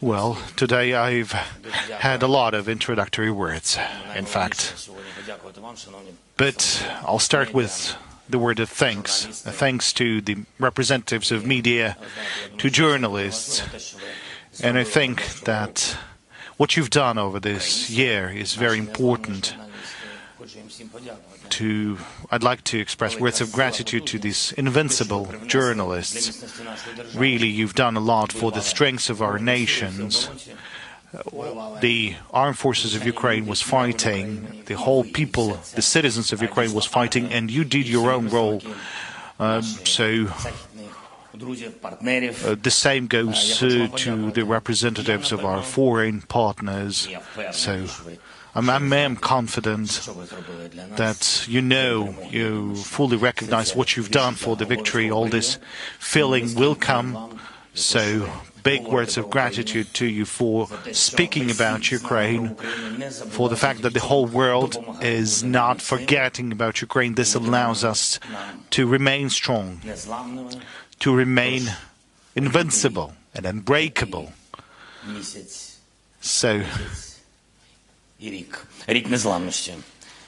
Well, today I've had a lot of introductory words, in fact. But I'll start with the word of thanks. Thanks to the representatives of media, to journalists. And I think that what you've done over this year is very important. I'd like to express words of gratitude to these invincible journalists. Really, you've done a lot for the strengths of our nations. The armed forces of Ukraine was fighting, the whole people, the citizens of Ukraine was fighting, and you did your own role. The same goes to the representatives of our foreign partners. So I'm confident that you fully recognize what you've done for the victory. All this feeling will come. So big words of gratitude to you for speaking about Ukraine, for the fact that the whole world is not forgetting about Ukraine. This allows us to remain strong, to remain invincible and unbreakable. So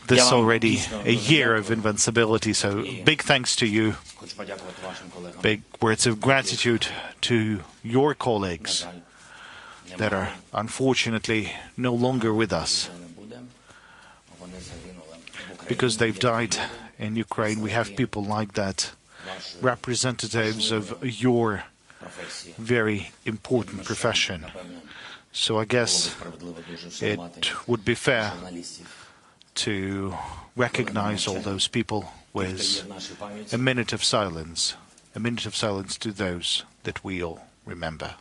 this is already a year of invincibility, so big thanks to you. Big words of gratitude to your colleagues that are unfortunately no longer with us because they've died in Ukraine. We have people like that, representatives of your very important profession. So I guess it would be fair to recognize all those people with a minute of silence to those that we all remember.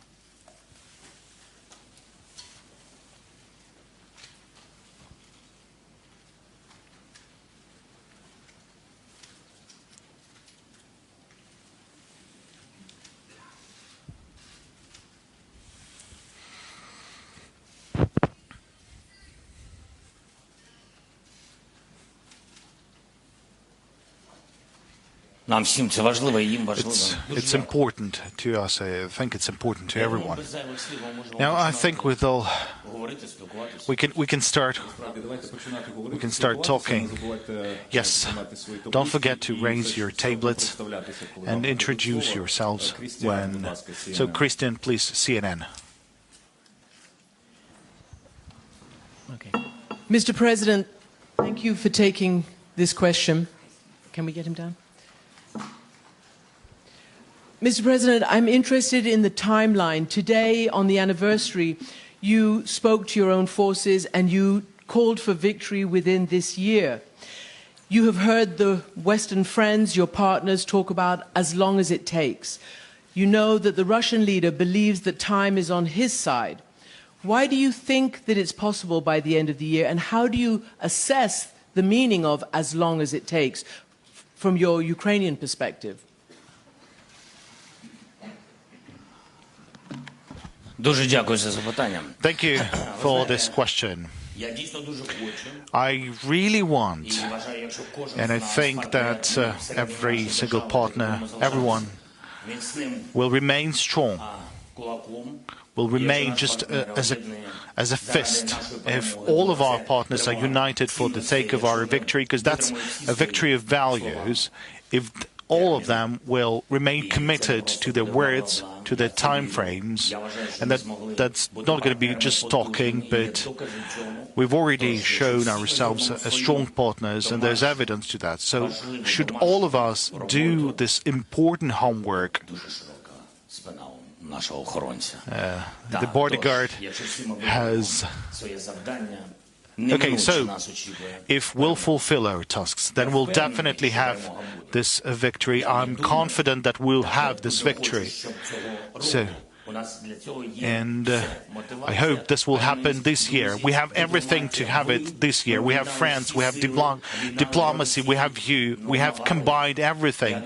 It's important to us. I think it's important to everyone. Now, I think we can start talking. Yes, don't forget to raise your tablets and introduce yourselves when. So, Christian, please, CNN. Okay. Mr. President, thank you for taking this question. Can we get him down? Mr. President, I'm interested in the timeline. Today, on the anniversary, you spoke to your own forces and you called for victory within this year. You have heard the Western friends, your partners, talk about as long as it takes. You know that the Russian leader believes that time is on his side. Why do you think that it's possible by the end of the year, and how do you assess the meaning of as long as it takes from your Ukrainian perspective? Thank you for this question. I really want, and I think that every single partner, everyone, will remain strong, will remain just as a fist. If all of our partners are united for the sake of our victory, because that's a victory of values, if all of them will remain committed to their words, to their time frames, and that's not going to be just talking, but we've already shown ourselves as strong partners, and there's evidence to that. So should all of us do this important homework, the bodyguard has... Okay, so if we'll fulfill our tasks, then we'll definitely have this victory. I'm confident that we'll have this victory. And I hope this will happen this year. We have everything to have it this year. We have friends, we have diplomacy, we have you. We have combined everything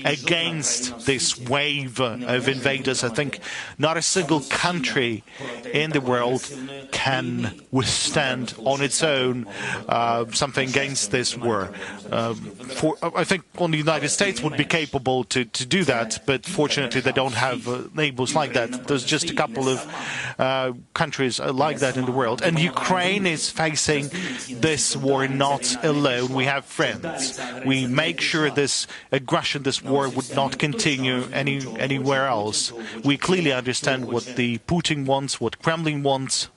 against this wave of invaders. I think not a single country in the world can withstand on its own something against this war. I think only the United States would be capable to do that, but fortunately they don't have neighbors like that. that. There's just a couple of countries like that in the world. And Ukraine is facing this war not alone. We have friends. We make sure this aggression, this war would not continue anywhere else. We clearly understand what the Putin wants, what Kremlin wants.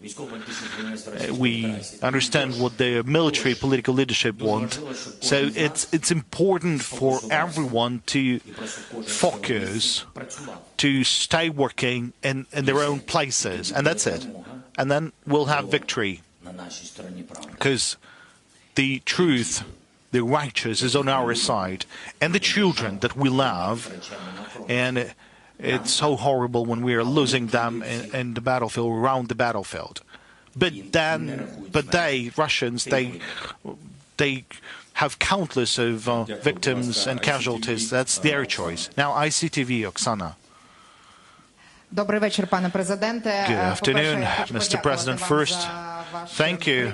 We understand what the military political leadership want. So it's important for everyone to focus, to stay working in their own places, and that's it. And then we'll have victory, because the truth, the righteous, is on our side, and the children that we love. And it's so horrible when we are losing them in the battlefield, around the battlefield. But they, Russians, they have countless of victims and casualties. That's their choice. Now, ICTV, Oksana. Good afternoon, Mr. President. First, thank you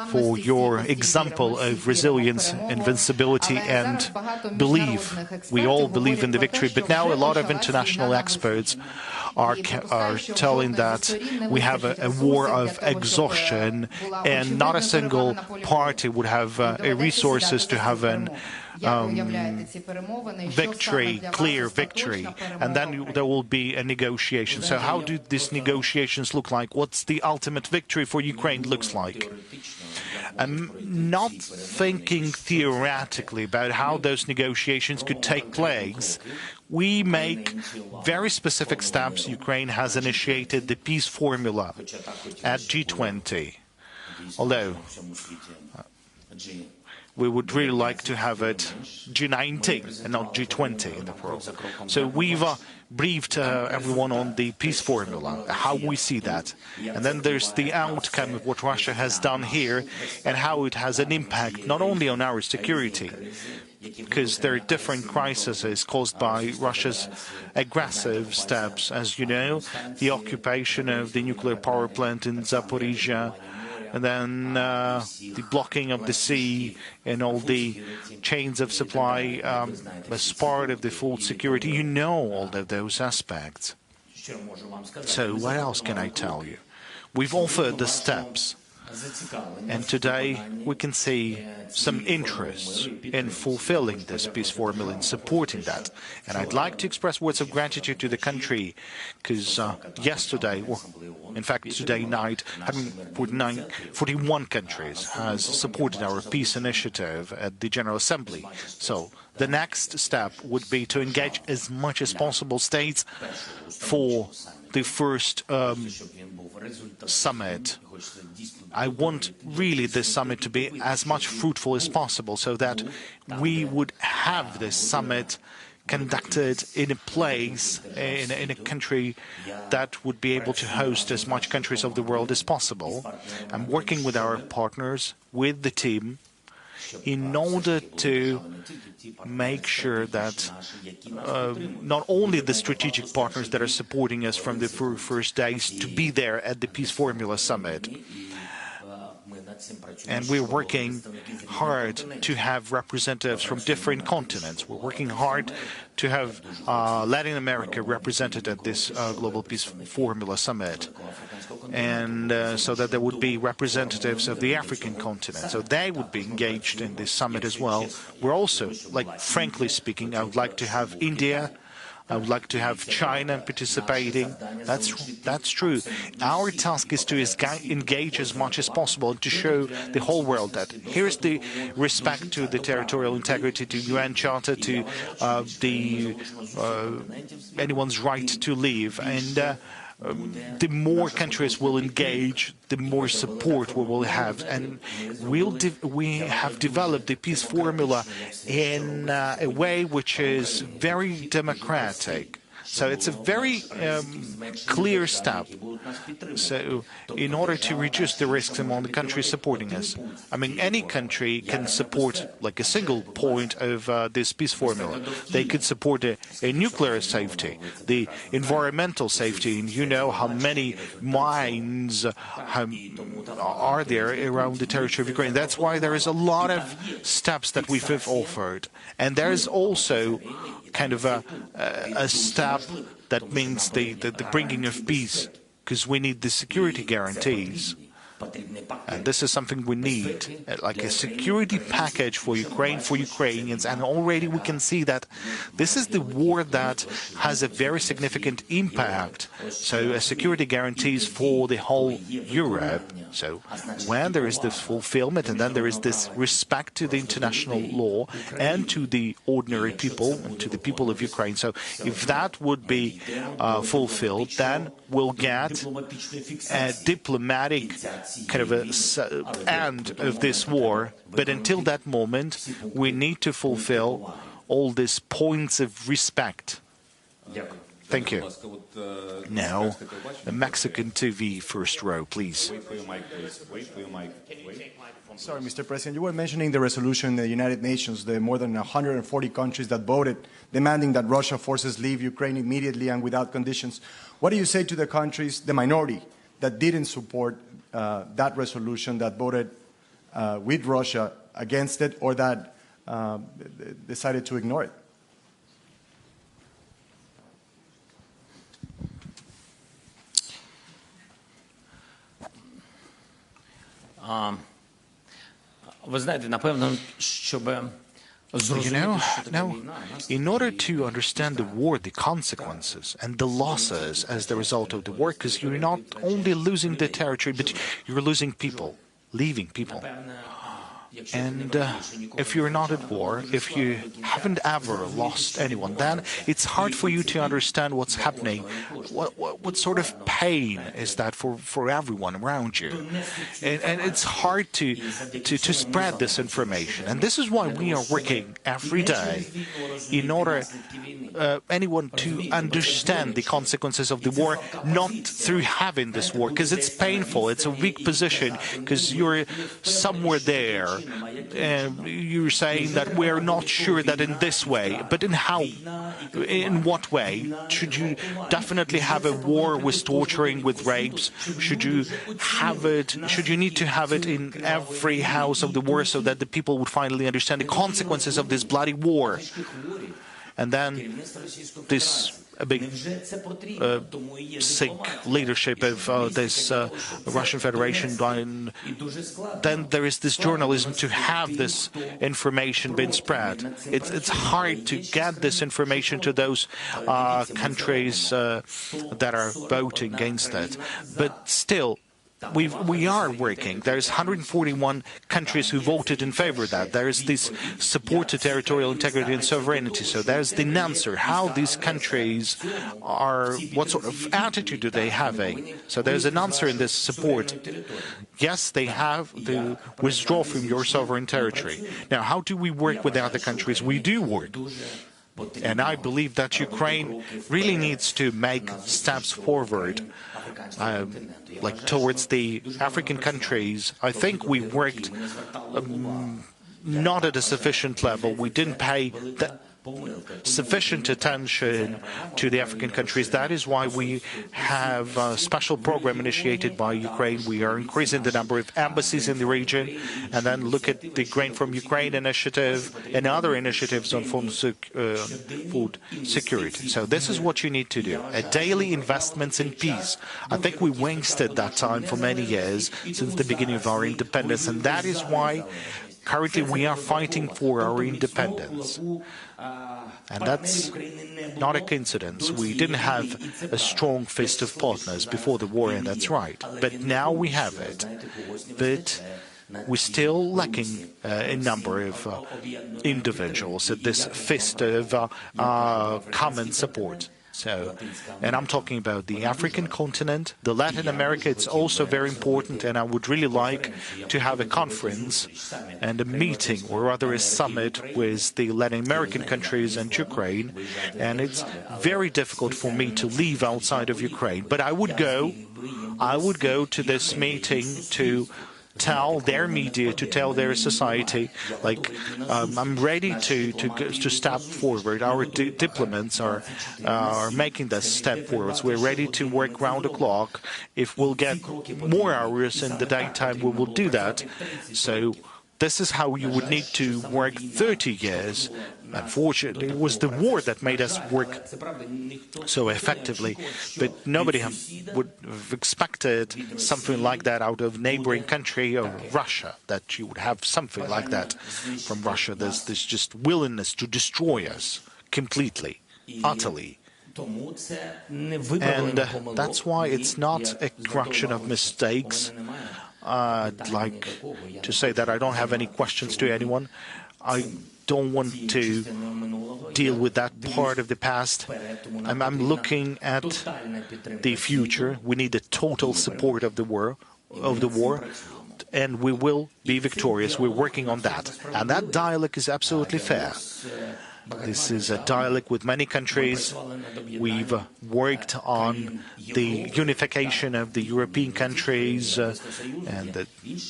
for your example of resilience, invincibility, and belief. We all believe in the victory, but now a lot of international experts are telling that we have a war of exhaustion, and not a single party would have resources to have an victory, clear victory, and then there will be a negotiation. So how do these negotiations look like? What's the ultimate victory for Ukraine looks like? I'm not thinking theoretically about how those negotiations could take place. We make very specific steps. Ukraine has initiated the peace formula at G20, although we would really like to have it G19 and not G20 in the world. So we've briefed everyone on the peace formula, how we see that. And then there's the outcome of what Russia has done here and how it has an impact not only on our security, because there are different crises caused by Russia's aggressive steps. As you know, the occupation of the nuclear power plant in Zaporizhia, and then the blocking of the sea and all the chains of supply as part of the food security. You know all of those aspects. So what else can I tell you? We've offered the steps, and today we can see some interest in fulfilling this peace formula and supporting that. And I'd like to express words of gratitude to the country, because yesterday, or in fact today night, 141 countries has supported our peace initiative at the General Assembly. So the next step would be to engage as much as possible states for the first summit. I want really this summit to be as much fruitful as possible, so that we would have this summit conducted in a place, in a country that would be able to host as much countries of the world as possible. I'm working with our partners, with the team, in order to make sure that not only the strategic partners that are supporting us from the first days to be there at the Peace Formula Summit. And we're working hard to have representatives from different continents. We're working hard to have Latin America represented at this Global Peace Formula Summit, and so that there would be representatives of the African continent, so they would be engaged in this summit as well. We're also, frankly speaking, I would like to have India, I would like to have China participating. That's true. Our task is to engage as much as possible and to show the whole world that here's the respect to the territorial integrity, to UN Charter, to anyone's right to live. And the more countries will engage, the more support we will have. And we have developed the peace formula in a way which is very democratic. So it's a very clear step. So in order to reduce the risks among the countries supporting us, I mean, any country can support a single point of this peace formula. They could support a nuclear safety, the environmental safety, and you know how many mines are there around the territory of Ukraine. That's why there is a lot of steps that we've offered. And there is also kind of a step that means the bringing of peace, because we need the security guarantees. And this is something we need, like a security package for Ukraine, for Ukrainians. And already we can see that this is the war that has a very significant impact. So security guarantees for the whole Europe. So when there is this fulfillment, and then there is this respect to the international law and to the ordinary people and to the people of Ukraine. So if that would be fulfilled, then we'll get a diplomatic kind of an end of this war. But until that moment, we need to fulfill all these points of respect. Thank you. Now, the Mexican TV first row, please. Sorry, Mr. President, you were mentioning the resolution in the United Nations, the more than 140 countries that voted, demanding that Russia forces leave Ukraine immediately and without conditions. What do you say to the countries, the minority, that didn't support that resolution, that voted with Russia against it, or that decided to ignore it? Now, in order to understand the war, the consequences and the losses as the result of the war, because you're not only losing the territory, but you're losing people, leaving people. And if you're not at war, if you haven't ever lost anyone, then it's hard for you to understand what's happening. What sort of pain is that for everyone around you? And it's hard to spread this information. And this is why we are working every day in order anyone to understand the consequences of the war, not through having this war, because it's painful, it's a weak position, because you're somewhere there. You're saying that we're not sure that in this way, but in what way? Should you definitely have a war with torturing, with rapes? Should you need to have it in every house of the war so that the people would finally understand the consequences of this bloody war? And then this big sick leadership of this Russian Federation, then there is this journalism to have this information being spread. It's hard to get this information to those countries that are voting against it. But still, we are working. There's 141 countries who voted in favor of that. There is this support to territorial integrity and sovereignty. So there's the answer. How these countries are, what sort of attitude do they have? So there's an answer in this support. Yes, they have to withdraw from your sovereign territory. Now, how do we work with the other countries? We do work. And I believe that Ukraine really needs to make steps forward, like towards the African countries. I think we worked not at a sufficient level. We didn't pay sufficient attention to the African countries. That is why we have a special program initiated by Ukraine. We are increasing the number of embassies in the region, and then look at the Grain from Ukraine initiative and other initiatives on food security. So this is what you need to do. A daily investments in peace. I think we wasted that time for many years since the beginning of our independence, and that is why currently we are fighting for our independence. And that's not a coincidence. We didn't have a strong fist of partners before the war, and that's right. But now we have it. But we're still lacking a number of individuals at this fist of common support. So, and I'm talking about the African continent, the Latin America. It's also very important, and I would really like to have a conference and a meeting, or rather a summit, with the Latin American countries and Ukraine. And it's very difficult for me to leave outside of Ukraine, but I would go to this meeting to tell their media, to tell their society, like, I'm ready to step forward. Our diplomats are making this step forwards. We're ready to work round the clock. If we'll get more hours in the daytime, we will do that. So this is how you would need to work 30 years unfortunately, it was the war that made us work so effectively, but nobody would have expected something like that out of neighboring country of Russia, that you would have something like that from Russia. There's this just willingness to destroy us completely, utterly. And that's why it's not a correction of mistakes. I'd like to say that I don't have any questions to anyone. I don't want to deal with that part of the past. I'm looking at the future. We need the total support of the war, and we will be victorious. We're working on that. And that dialogue is absolutely fair. This is a dialogue with many countries. We've worked on the unification of the European countries, and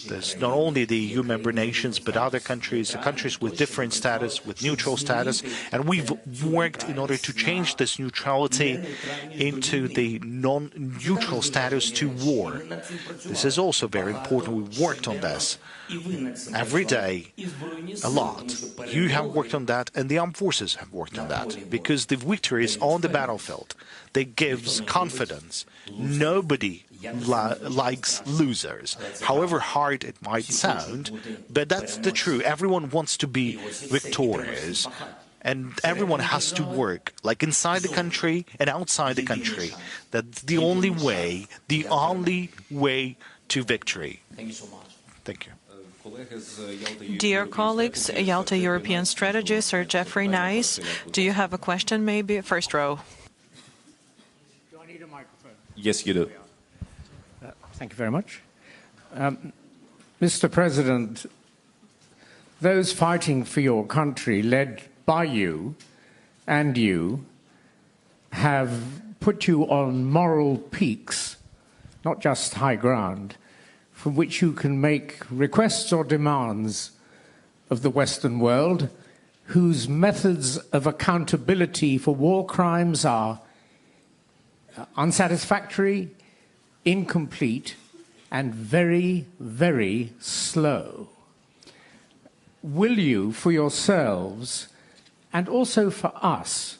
there's not only the EU member nations, but other countries, countries with different status, with neutral status, and we've worked in order to change this neutrality into the non-neutral status to war. This is also very important. We've worked on this every day, a lot. You have worked on that, and the armed forces have worked on that, because the victory is on the battlefield. That gives confidence. Nobody likes losers, however hard it might sound, but that's the truth. Everyone wants to be victorious, and everyone has to work, like inside the country and outside the country. That's the only way to victory. Thank you so much. Thank you. Dear colleagues, Yalta European Strategy, Sir Jeffrey Nice, do you have a question, maybe? First row. Do I need a microphone? Yes, you do. Thank you very much. Mr. President, those fighting for your country, led by you and you, have put you on moral peaks, not just high ground, from which you can make requests or demands of the Western world, whose methods of accountability for war crimes are unsatisfactory, incomplete, and very, very slow. Will you, for yourselves, and also for us,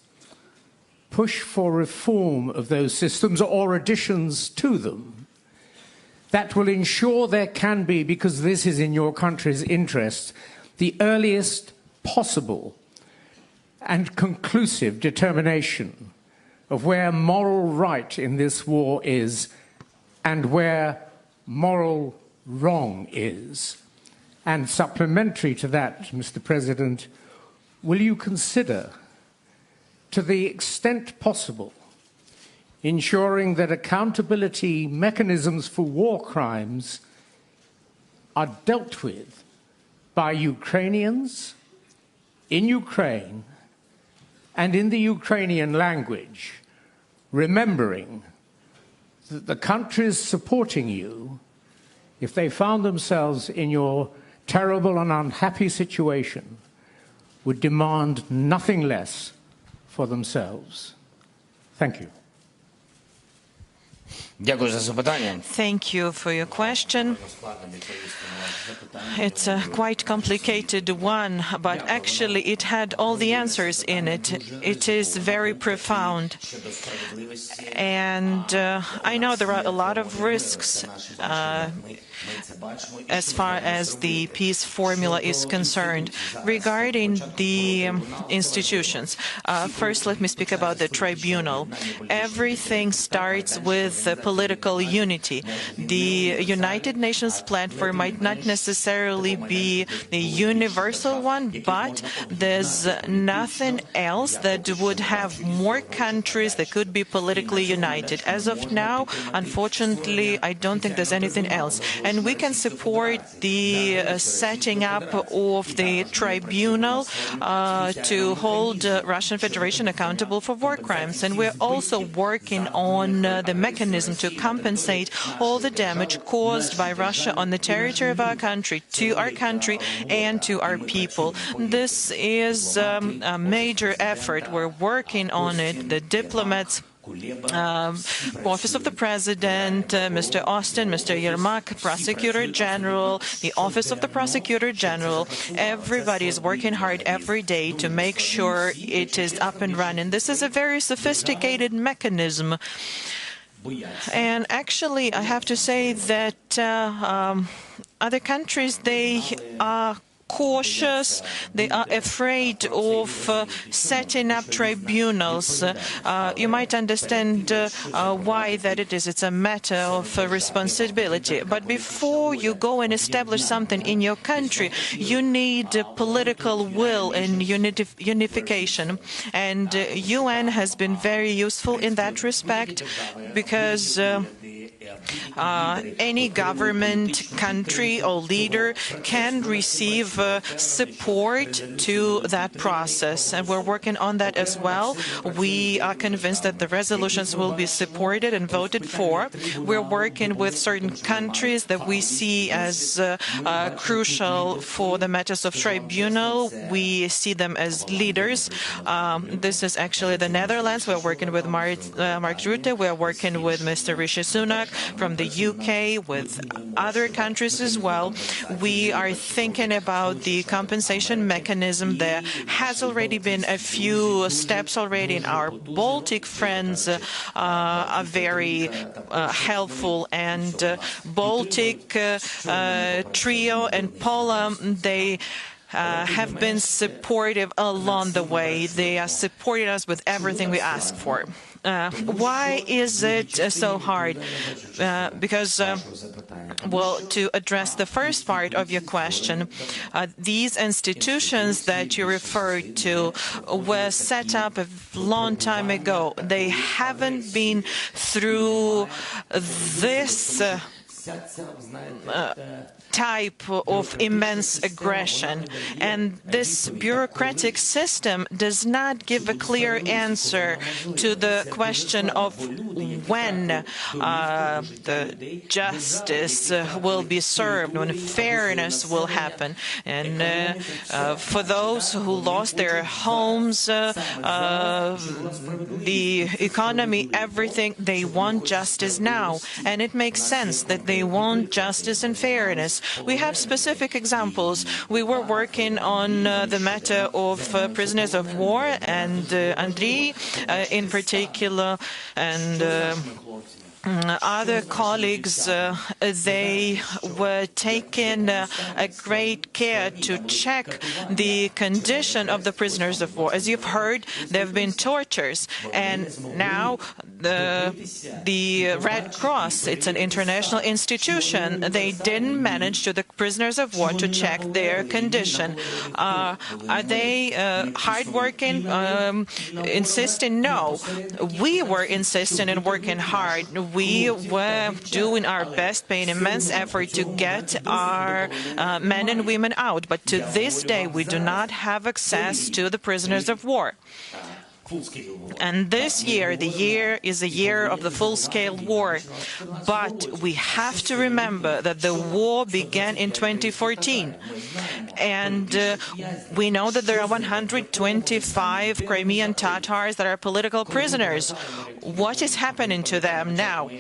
push for reform of those systems or additions to them that will ensure there can be, because this is in your country's interest, the earliest possible and conclusive determination of where moral right in this war is and where moral wrong is? And supplementary to that, Mr. President, will you consider, to the extent possible, ensuring that accountability mechanisms for war crimes are dealt with by Ukrainians in Ukraine and in the Ukrainian language, remembering that the countries supporting you, if they found themselves in your terrible and unhappy situation, would demand nothing less for themselves? Thank you. Thank you for your question. It's a quite complicated one, but actually it had all the answers in it. It is very profound. And I know there are a lot of risks as far as the peace formula is concerned. Regarding the institutions, first let me speak about the tribunal. Everything starts with political unity. The United Nations platform might not necessarily be a universal one, but there's nothing else that would have more countries that could be politically united. As of now, unfortunately, I don't think there's anything else. And we can support the setting up of the tribunal to hold Russian Federation accountable for war crimes. And we're also working on the mechanism to compensate all the damage caused by Russia on the territory of our country, to our country and to our people. This is a major effort. We're working on it. The diplomats Office of the President, Mr. Austin, Mr. Yermak, Prosecutor General, the Office of the Prosecutor General. Everybody is working hard every day to make sure it is up and running. This is a very sophisticated mechanism. And actually, I have to say that other countries, they are cautious, they are afraid of setting up tribunals. You might understand why that it is. It's a matter of responsibility. But before you go and establish something in your country, you need political will and unification. And UN has been very useful in that respect because any government, country or leader can receive support to that process, and we're working on that as well. We are convinced that the resolutions will be supported and voted for. We're working with certain countries that we see as crucial for the matters of tribunal. We see them as leaders. This is actually the Netherlands. We're working with Mark Rutte. We're working with Mr. Rishi Sunak from the UK, with other countries as well. We are thinking about the compensation mechanism. There has already been a few steps already, and our Baltic friends are very helpful. And Baltic Trio and Poland, they have been supportive along the way. They are supporting us with everything we ask for. Why is it so hard? Because, well, to address the first part of your question, these institutions that you referred to were set up a long time ago. They haven't been through this type of immense aggression, and this bureaucratic system does not give a clear answer to the question of when the justice will be served, when fairness will happen. And for those who lost their homes, the economy, everything, they want justice now, and it makes sense that they want justice and fairness. We have specific examples. We were working on the matter of prisoners of war, and Andriy in particular, and other colleagues, they were taking a great care to check the condition of the prisoners of war. As you've heard, there have been tortures, and now the Red Cross, it's an international institution, they didn't manage to the prisoners of war to check their condition. Are they hardworking, insisting? No. We were insisting and working hard. We were doing our best, paying immense effort to get our men and women out. But to this day, we do not have access to the prisoners of war. And this year, the year is a year of the full-scale war. But we have to remember that the war began in 2014. And we know that there are 125 Crimean Tatars that are political prisoners. What is happening to them now?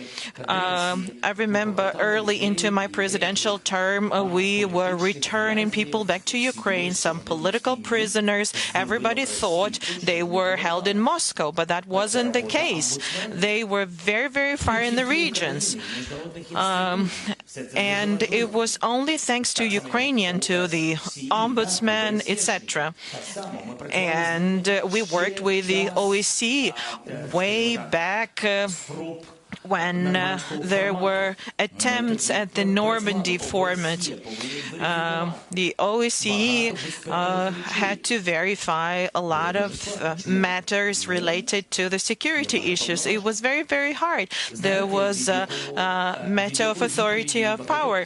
I remember early into my presidential term, we were returning people back to Ukraine, some political prisoners. Everybody thought they were held in Moscow, but that wasn't the case. They were very, very far in the regions. And it was only thanks to Ukrainian, to the ombudsman, etc. And we worked with the OSCE way back when there were attempts at the Normandy format. The OSCE had to verify a lot of matters related to the security issues. It was very, very hard. There was a matter of authority of power.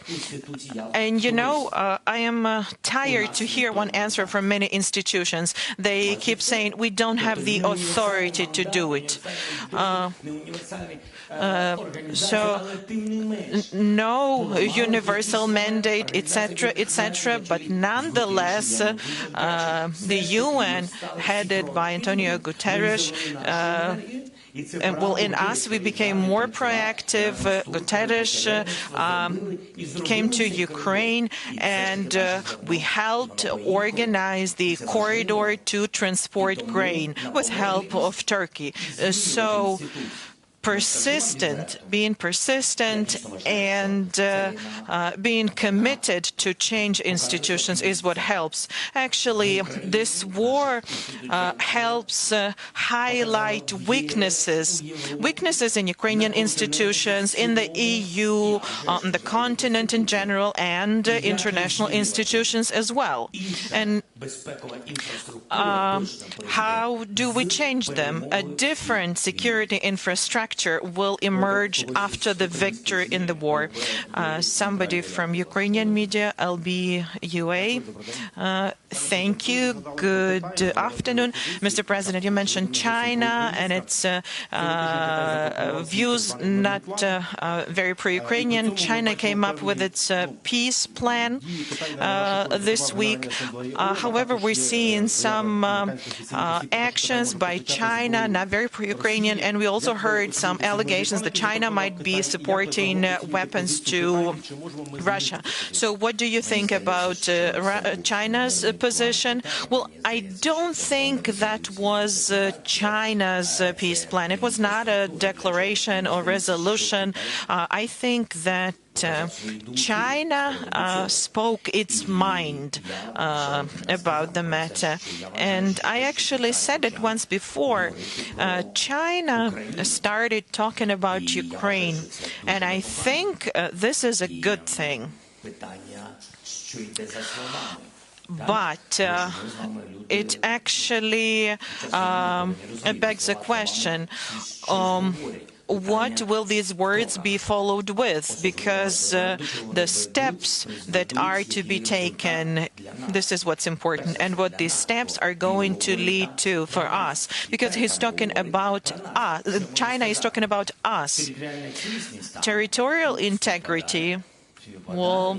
And, you know, I am tired to hear one answer from many institutions. They keep saying, we don't have the authority to do it. So no universal mandate, etc., etc. But nonetheless, the UN, headed by Antonio Guterres, well, in us, we became more proactive. Guterres came to Ukraine, and we helped organize the corridor to transport grain with help of Turkey. So being persistent and being committed to change institutions is what helps. Actually, this war helps highlight weaknesses in Ukrainian institutions, in the EU, on the continent in general, and international institutions as well. And how do we change them? A different security infrastructure will emerge after the victory in the war. Somebody from Ukrainian media, LBUA. Thank you. Good afternoon. Mr. President, you mentioned China and its views not very pro-Ukrainian. China came up with its peace plan this week. However, we're seeing some actions by China, not very pro-Ukrainian, and we also heard some allegations that China might be supporting weapons to Russia. So what do you think about China's position? Well, I don't think that was China's peace plan. It was not a declaration or resolution. I think that China spoke its mind about the matter. And I actually said it once before. China started talking about Ukraine, and I think this is a good thing. But it actually begs a question. What will these words be followed with? Because the steps that are to be taken, this is what's important, and what these steps are going to lead to for us. Because he's talking about us, China is talking about us. Territorial integrity, well,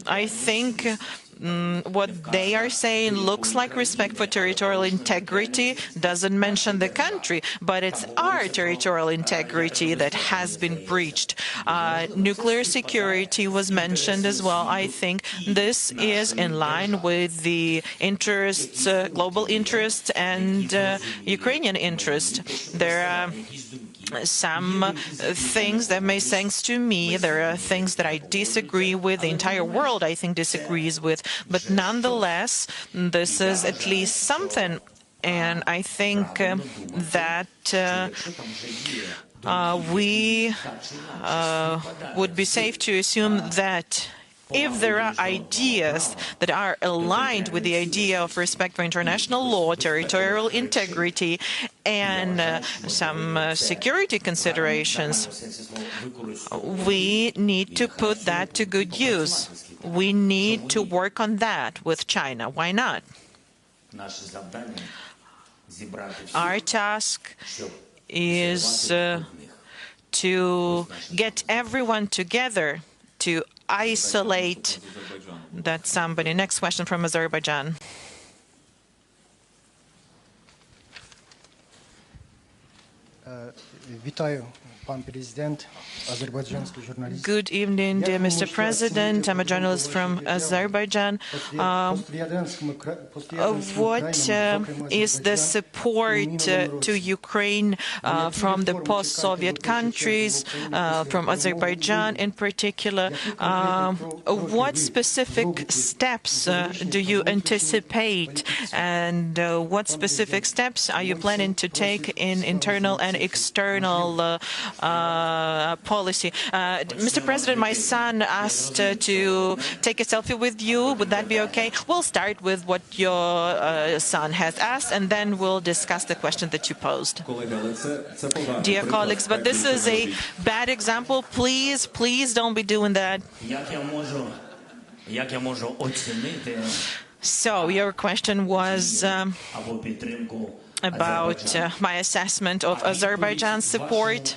I think what they are saying looks like respect for territorial integrity, doesn't mention the country, but it's our territorial integrity that has been breached. Nuclear security was mentioned as well. I think this is in line with the interests, global interests, and Ukrainian interests. There are some things that make sense to me. There are things that I disagree with, the entire world I think disagrees with, but nonetheless, this is at least something. And I think that we would be safe to assume that if there are ideas that are aligned with the idea of respect for international law, territorial integrity, and some security considerations, we need to put that to good use. We need to work on that with China. Why not? Our task is to get everyone together to isolate that somebody. Next question from Azerbaijan. Good evening, dear Mr. President. I'm a journalist from Azerbaijan. What is the support to Ukraine from the post-Soviet countries, from Azerbaijan in particular? What specific steps do you anticipate, and what specific steps are you planning to take in internal and external policy? Mr. President, my son asked to take a selfie with you. Would that be okay? We'll start with what your son has asked, and then we'll discuss the question that you posed. Dear colleagues, but this is a bad example. Please, please don't be doing that. So your question was about my assessment of Azerbaijan's support.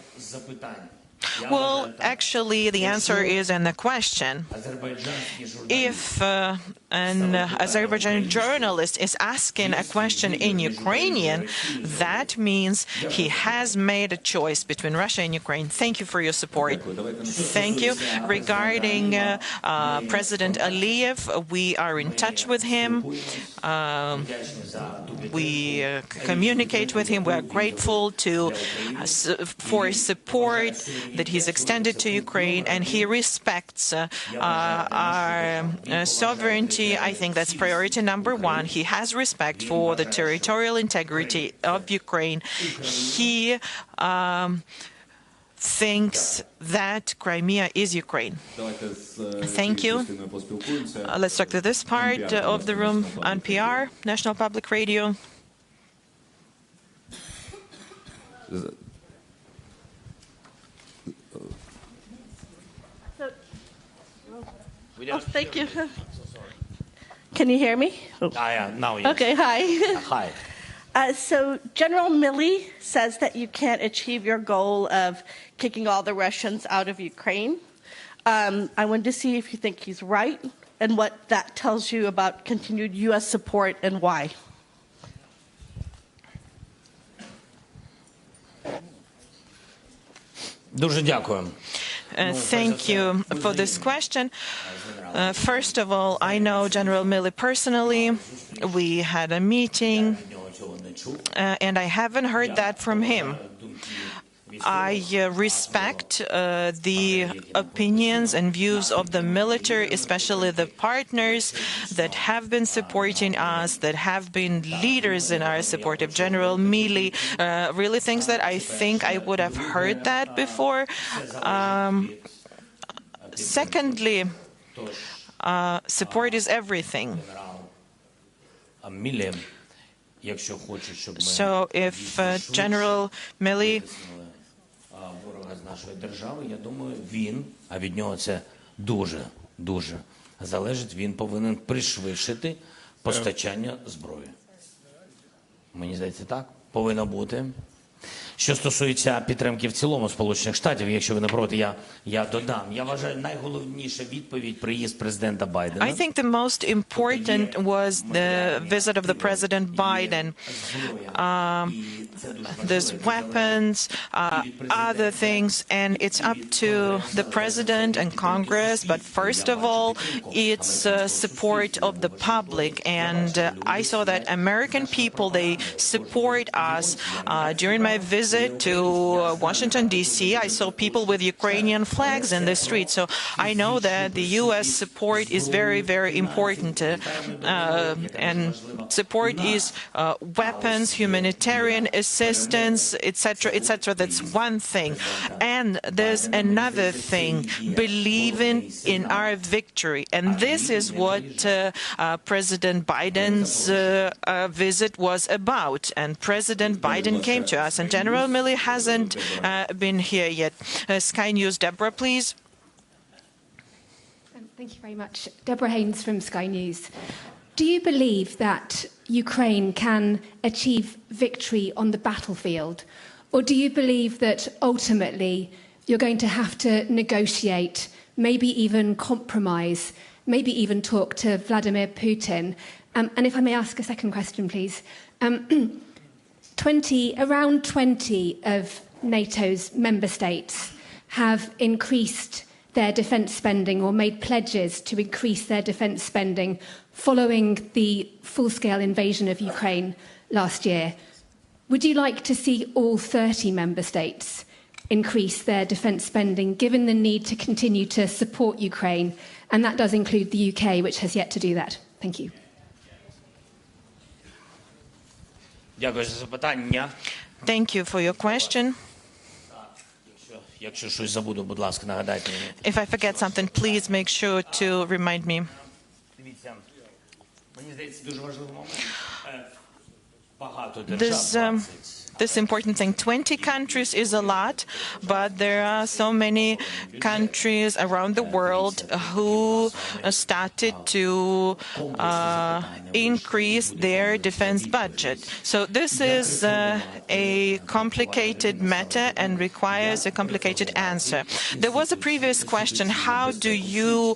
Well, actually, the answer is in the question. If an Azerbaijani journalist is asking a question in Ukrainian, that means he has made a choice between Russia and Ukraine. Thank you for your support. Thank you. Regarding President Aliyev, we are in touch with him. We communicate with him. We are grateful for support that he's extended to Ukraine, and he respects our sovereignty. I think that's priority number one. He has respect for the territorial integrity of Ukraine. He thinks that Crimea is Ukraine. Thank you. Let's talk to this part of the room. NPR, National Public Radio. Oh, thank you. Can you hear me? Oh. Now, yes. Okay, hi. Hi. So General Milley says that you can't achieve your goal of kicking all the Russians out of Ukraine. I wanted to see if you think he's right and what that tells you about continued U.S. support and why. Дуже дякую. Thank you for this question. First of all, I know General Milley personally. We had a meeting, and I haven't heard that from him. I respect the opinions and views of the military, especially the partners that have been supporting us, that have been leaders in our support. If General Milley really thinks that, I think I would have heard that before. Secondly, support is everything. So if General Milley нашої держави, я думаю, він, а від нього це дуже залежить, він повинен пришвидшити постачання зброї. Мені здається, так повинно бути. Що стосується підтримки в цілому Сполучених Штатів, якщо ви не проти, я додам. Я вважаю, найголовніша відповідь приїзд президента Байдена. I think the most important was the visit of the President Biden. There's weapons, other things, and it's up to the President and Congress, but first of all, it's support of the public. And I saw that American people, they support us. During my visit to Washington, D.C., I saw people with Ukrainian flags in the street. So I know that the U.S. support is very, very important. And support is weapons, humanitarian assistance, etc., etc. That's one thing. And there's another thing, believing in our victory. And this is what President Biden's visit was about. And President Biden came to us. And General Milley hasn't been here yet. Sky News, Deborah, please. Thank you very much. Deborah Haynes from Sky News. Do you believe that Ukraine can achieve victory on the battlefield? Or do you believe that ultimately you're going to have to negotiate, maybe even compromise, maybe even talk to Vladimir Putin? And if I may ask a second question, please. Around 20 of NATO's member states have increased their defence spending or made pledges to increase their defence spending following the full-scale invasion of Ukraine last year. Would you like to see all 30 member states increase their defence spending, given the need to continue to support Ukraine? And that does include the UK, which has yet to do that. Thank you. Thank you for your question. If I forget something, please make sure to remind me. There's this important thing. 20 countries is a lot, but there are so many countries around the world who started to increase their defense budget. So this is a complicated matter and requires a complicated answer. There was a previous question: how do you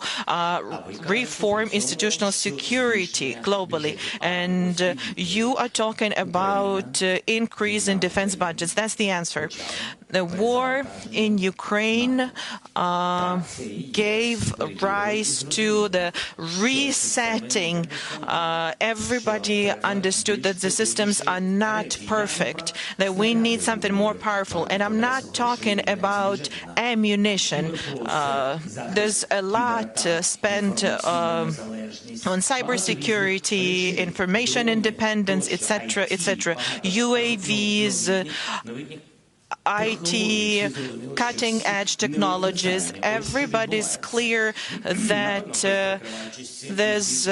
reform institutional security globally? And you are talking about increase in defense budgets. That's the answer. The war in Ukraine gave rise to the resetting. Everybody understood that the systems are not perfect, that we need something more powerful. And I'm not talking about ammunition. There's a lot spent on cybersecurity, information independence, etc., etc. UAVs, IT, cutting-edge technologies. Everybody's clear that there's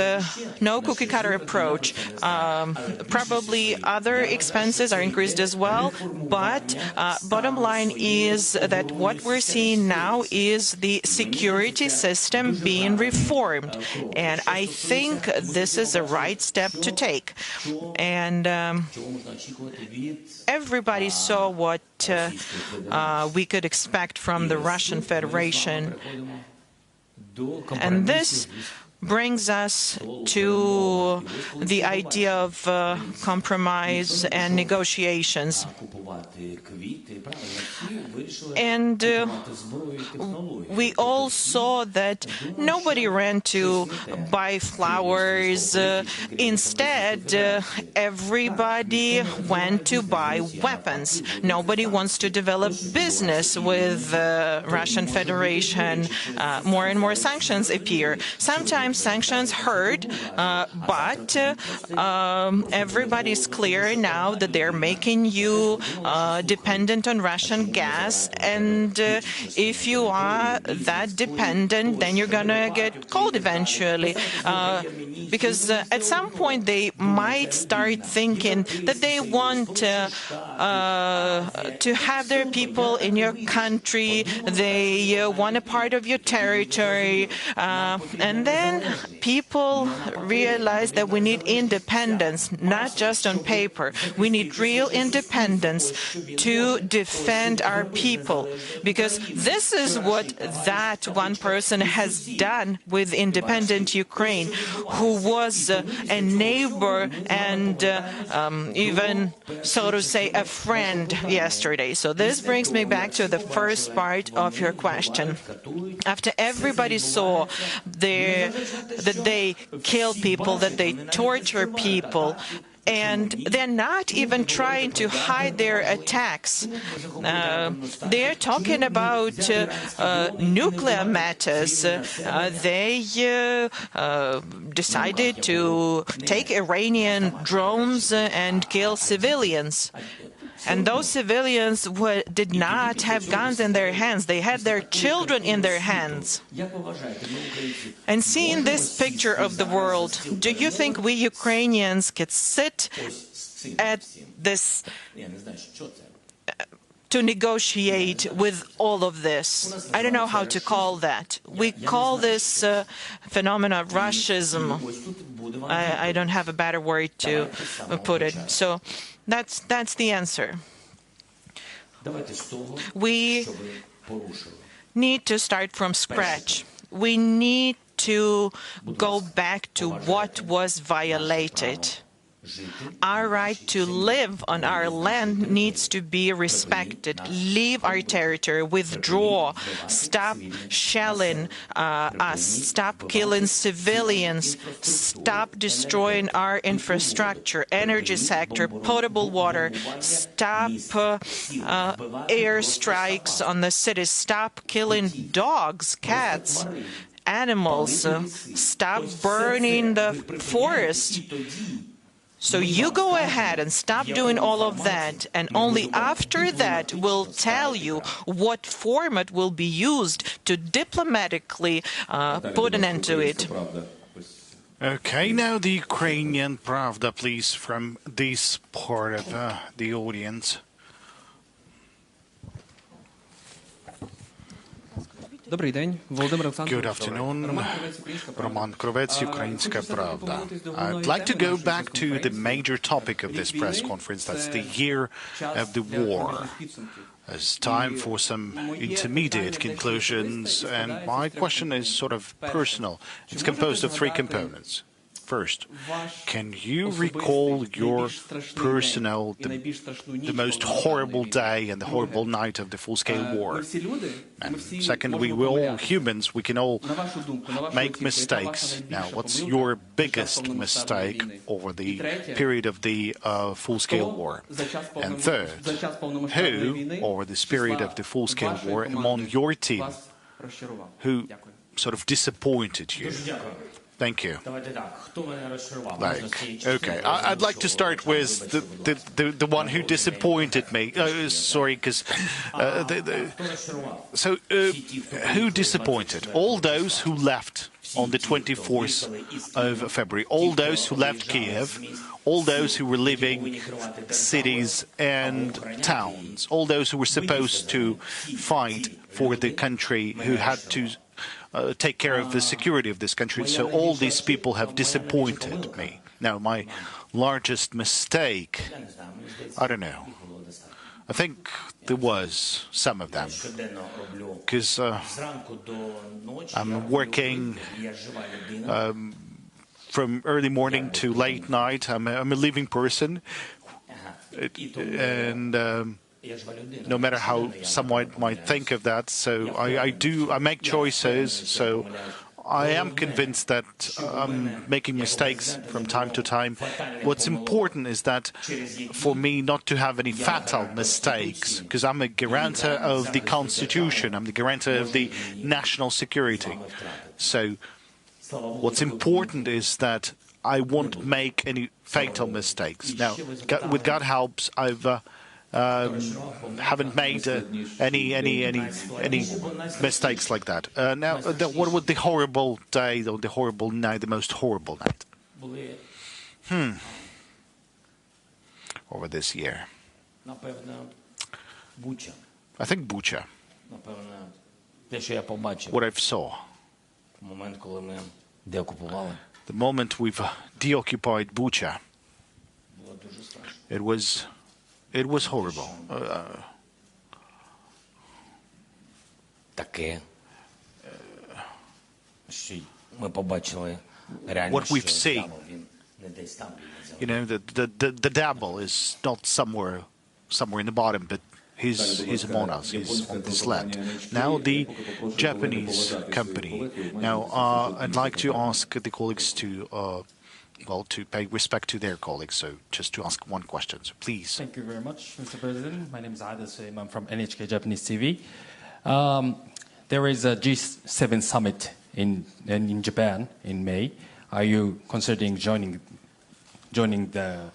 no cookie-cutter approach. Probably other expenses are increased as well, but bottom line is that what we're seeing now is the security system being reformed, and I think this is the right step to take. And everybody saw what we could expect from the Russian Federation. And this brings us to the idea of compromise and negotiations. And we all saw that nobody ran to buy flowers. Instead, everybody went to buy weapons. Nobody wants to develop business with the Russian Federation. More and more sanctions appear. Sometimes sanctions hurt, but everybody's clear now that they're making you dependent on Russian gas, and if you are that dependent, then you're gonna get cold eventually, because at some point they might start thinking that they want to have their people in your country, they want a part of your territory, and then people realize that we need independence, not just on paper. We need real independence to defend our people, because this is what that one person has done with independent Ukraine, who was a neighbor and even, so to say, a friend yesterday. So this brings me back to the first part of your question. After everybody saw that they kill people, that they torture people, and they're not even trying to hide their attacks. They're talking about nuclear matters. They decided to take Iranian drones and kill civilians. And those civilians did not have guns in their hands. They had their children in their hands. And seeing this picture of the world, do you think we Ukrainians could sit at this to negotiate with all of this? I don't know how to call that. We call this phenomena Russism. I don't have a better word to put it. So that's the answer. We need to start from scratch. We need to go back to what was violated. Our right to live on our land needs to be respected. Leave our territory, withdraw, stop shelling us, stop killing civilians, stop destroying our infrastructure, energy sector, potable water, stop airstrikes on the cities, stop killing dogs, cats, animals, stop burning the forest. So you go ahead and stop doing all of that, and only after that we'll tell you what format will be used to diplomatically put an end to it. Okay, now the Ukrainian Pravda, please, from this part of the audience. Good afternoon, Roman Krovets, Ukrainska Pravda. I'd like to go back to the major topic of this press conference, that's the year of the war. It's time for some intermediate conclusions, and my question is sort of personal. It's composed of three components. First, can you recall your personal, the most horrible day and the horrible night of the full-scale war? And second, we all humans, we can all make mistakes. Now, what's your biggest mistake over the period of the full-scale war? And third, who, over this period of the full-scale war, among your team, who sort of disappointed you? Thank you. Okay, I'd like to start with the one who disappointed me. Sorry, because who disappointed? All those who left on the 24th of February, all those who left Kyiv, all those who were leaving cities and towns, all those who were supposed to fight for the country, who had to take care of the security of this country. So all these people have disappointed me. Now, my largest mistake, I don't know. I think there was some of them, because I'm working from early morning to late night. I'm a living person, and no matter how someone might think of that, so I make choices, so I am convinced that I'm making mistakes from time to time. What's important is that for me not to have any fatal mistakes, because I'm a guarantor of the Constitution, I'm the guarantor of the national security. So what's important is that I won't make any fatal mistakes. Now, with God's help, I've haven't made any mistakes like that. Now, what was the horrible day, or the horrible night, the most horrible night? Over this year, I think Bucha. What I saw, the moment we've deoccupied Bucha, it was horrible. What we've seen, you know, the devil is not somewhere in the bottom, but he's among us, he's on this land. Now the Japanese company. Now I'd like to ask the colleagues to to pay respect to their colleagues, so just to ask one question, so please. Thank you very much, Mr. President. My name is Ada Suim. I'm from NHK Japanese TV. There is a G7 summit in Japan in May. Are you considering joining the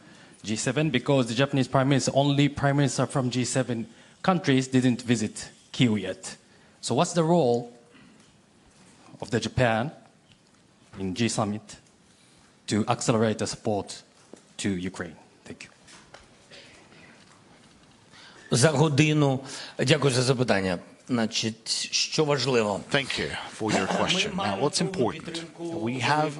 G7? Because the Japanese Prime Minister, only Prime Minister from G7 countries didn't visit Kyiv yet. So what's the role of the Japan in G summit to accelerate the support to Ukraine? Thank you. За годину. Дякую за запитання. Значить, що важливо? Thank you for your question. Now, what's important? We have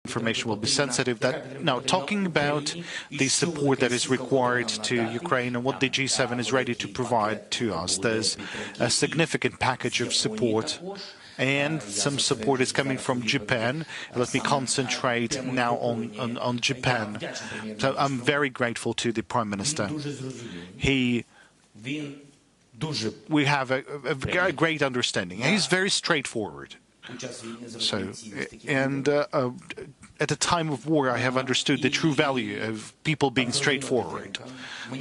information will be sensitive. That now, talking about the support that is required to Ukraine and what the G7 is ready to provide to us, there's a significant package of support, and some support is coming from Japan. Let me concentrate now on Japan. So I'm very grateful to the Prime Minister. We have a great understanding. He's very straightforward. So, and at a time of war, I have understood the true value of people being straightforward.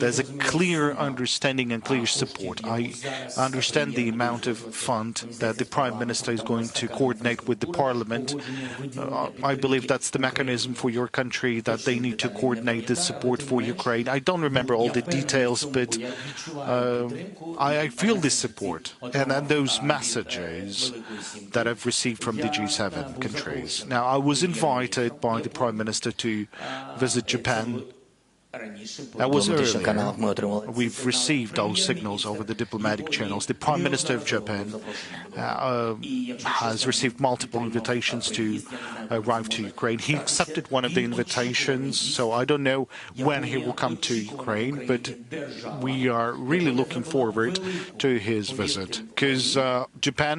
There's a clear understanding and clear support. I understand the amount of fund that the Prime Minister is going to coordinate with the Parliament. I believe that's the mechanism for your country, that they need to coordinate the support for Ukraine. I don't remember all the details, but I feel this support and those messages that I've received from the G7 countries. Now, I was invited by the Prime Minister to visit Japan. That was earlier. We've received those signals over the diplomatic channels. The Prime Minister of Japan has received multiple invitations to arrive to Ukraine. He accepted one of the invitations, so I don't know when he will come to Ukraine, but we are really looking forward to his visit, because Japan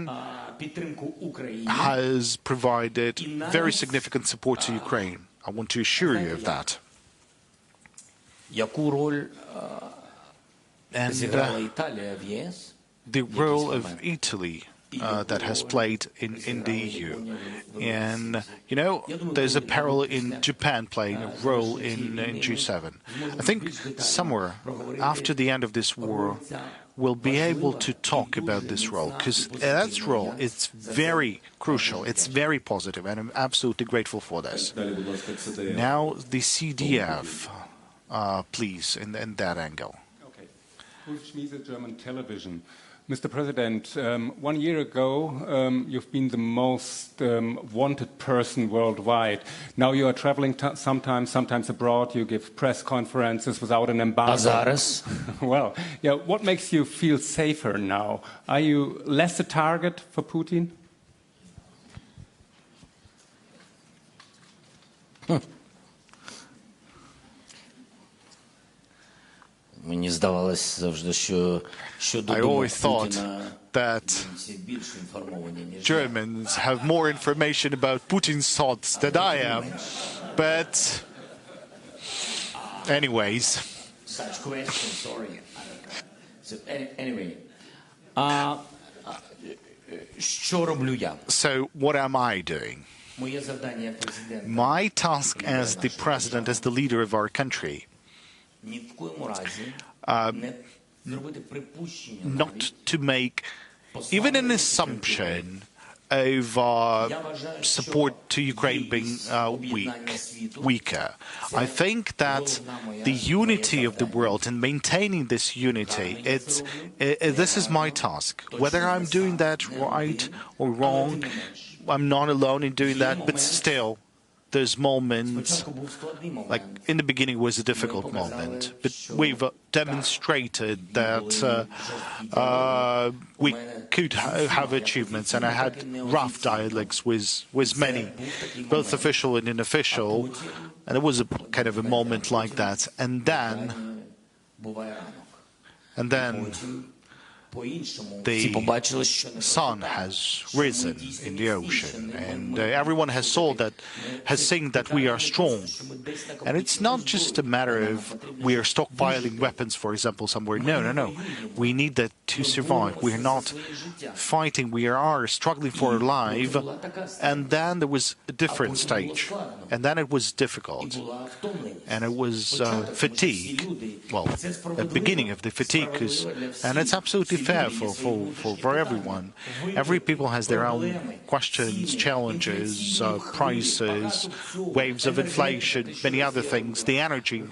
has provided very significant support to Ukraine. I want to assure you of that. And the role of Italy that has played in the EU. And, you know, there's a parallel in Japan playing a role in G7. I think somewhere after the end of this war, we'll be able to talk about this role, because that role is very crucial, it's very positive, and I'm absolutely grateful for this. Now, the CDF. Please, in that angle. Okay. Ulf Schmiese, German television. Mr. President, 1 year ago, you've been the most wanted person worldwide. Now you are traveling sometimes abroad. You give press conferences without an embargo. Well, yeah. What makes you feel safer now? Are you less a target for Putin? I always thought that Germans have more information about Putin's thoughts than I am, but anyways. Such questions, sorry. So, anyway. So what am I doing? My task as the president, as the leader of our country, not to make even an assumption of support to Ukraine being weaker. I think that the unity of the world and maintaining this unity, this is my task. Whether I'm doing that right or wrong, I'm not alone in doing that, but still, there's moments, like in the beginning was a difficult moment, but we've demonstrated that we could have achievements, and I had rough dialogues with many, both official and unofficial, and it was a kind of a moment like that, and then the sun has risen in the ocean, and everyone has seen that we are strong. And it's not just a matter of we are stockpiling weapons, for example, somewhere. No. We need that to survive. We are not fighting. We are struggling for our life. And then there was a different stage. And then it was difficult. And it was fatigue. Well, the beginning of the fatigue. And it's absolutely fair for everyone. Every people has their own questions, challenges, prices, waves of inflation, many other things. The energy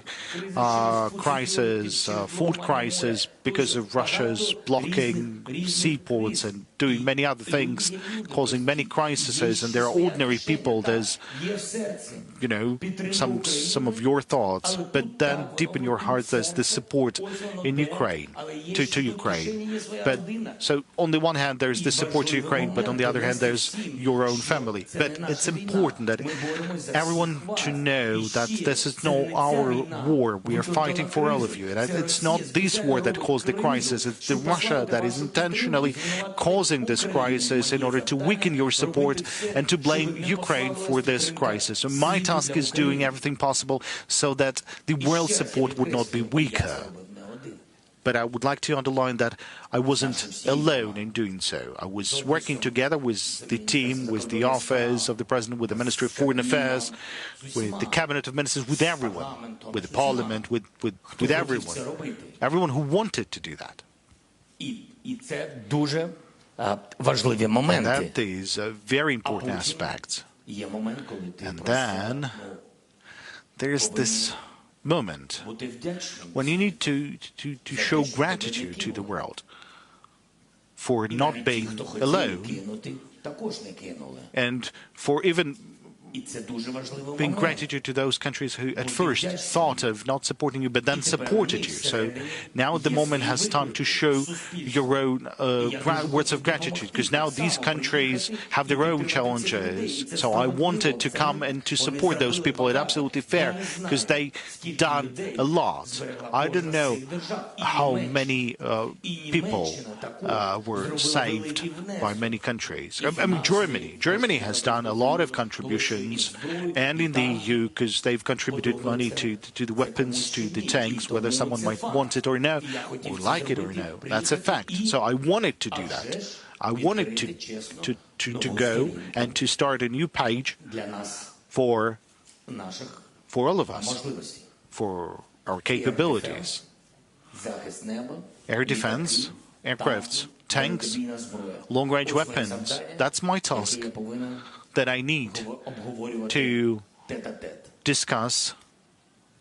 crisis, food crisis because of Russia's blocking seaports and doing many other things, causing many crises. And there are ordinary people. There's, you know, some of your thoughts, but then deep in your heart there's the support in Ukraine, to Ukraine. But so on the one hand there's the support to Ukraine, but on the other hand there's your own family. But it's important that everyone to know that this is not our war. We are fighting for all of you. And it's not this war that caused the crisis. It's the Russia that is intentionally causing this crisis in order to weaken your support and to blame Ukraine for this crisis. So my task is doing everything possible so that the world support would not be weaker. But I would like to underline that I wasn't alone in doing so. I was working together with the team, with the office of the President, with the Ministry of Foreign Affairs, with the Cabinet of Ministers, with everyone, with the Parliament, with everyone. Everyone who wanted to do that. And that is a very important aspect. And then there's this moment when you need to show gratitude to the world for not being alone and for even being gratitude to those countries who at first thought of not supporting you but then supported you. So now the moment has come to show your own words of gratitude, because now these countries have their own challenges. So I wanted to come and to support those people. It's absolutely fair, because they done a lot. I don't know how many people were saved by many countries. I mean, Germany has done a lot of contributions, and in the EU, because they've contributed money to the weapons, to the tanks, whether someone might want it or no, or like it or no. That's a fact. So I wanted to do that. I wanted to go and to start a new page for all of us, for our capabilities. Air defense, aircrafts, tanks, long-range weapons. That's my task that I need to discuss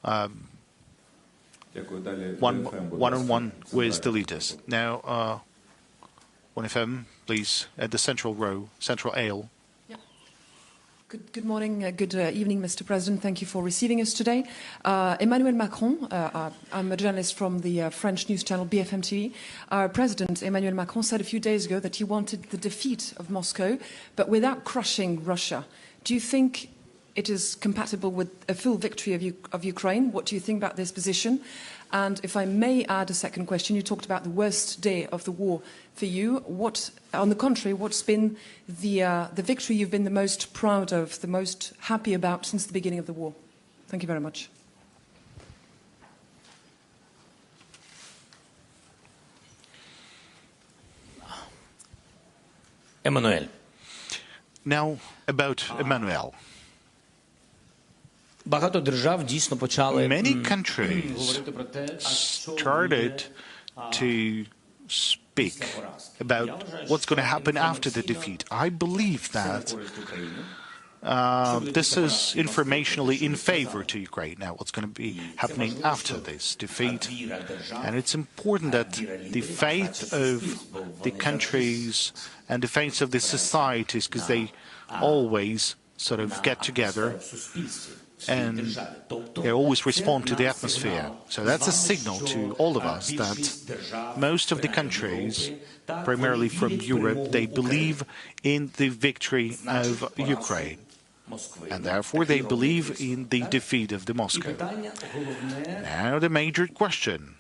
one-on-one with the leaders. Now, 1FM, please, at the central row, central aisle. Good morning, good evening, Mr. President. Thank you for receiving us today. Emmanuel Macron, I'm a journalist from the French news channel BFM TV. Our President, Emmanuel Macron, said a few days ago that he wanted the defeat of Moscow, but without crushing Russia. Do you think it is compatible with a full victory of Ukraine? What do you think about this position? And if I may add a second question, you talked about the worst day of the war for you. What, on the contrary, what's been the victory you've been the most proud of, the most happy about since the beginning of the war? Thank you very much. Emmanuel. Now, about Emmanuel. Many countries started to speak about what's going to happen after the defeat. I believe that this is informationally in favor to Ukraine. Now, what's going to be happening after this defeat? And it's important that the faith of the countries and the faith of the societies, because they always sort of get together and they always respond to the atmosphere. So that's a signal to all of us that most of the countries, primarily from Europe, they believe in the victory of Ukraine. And therefore they believe in the defeat of the Moscow. Now the major question,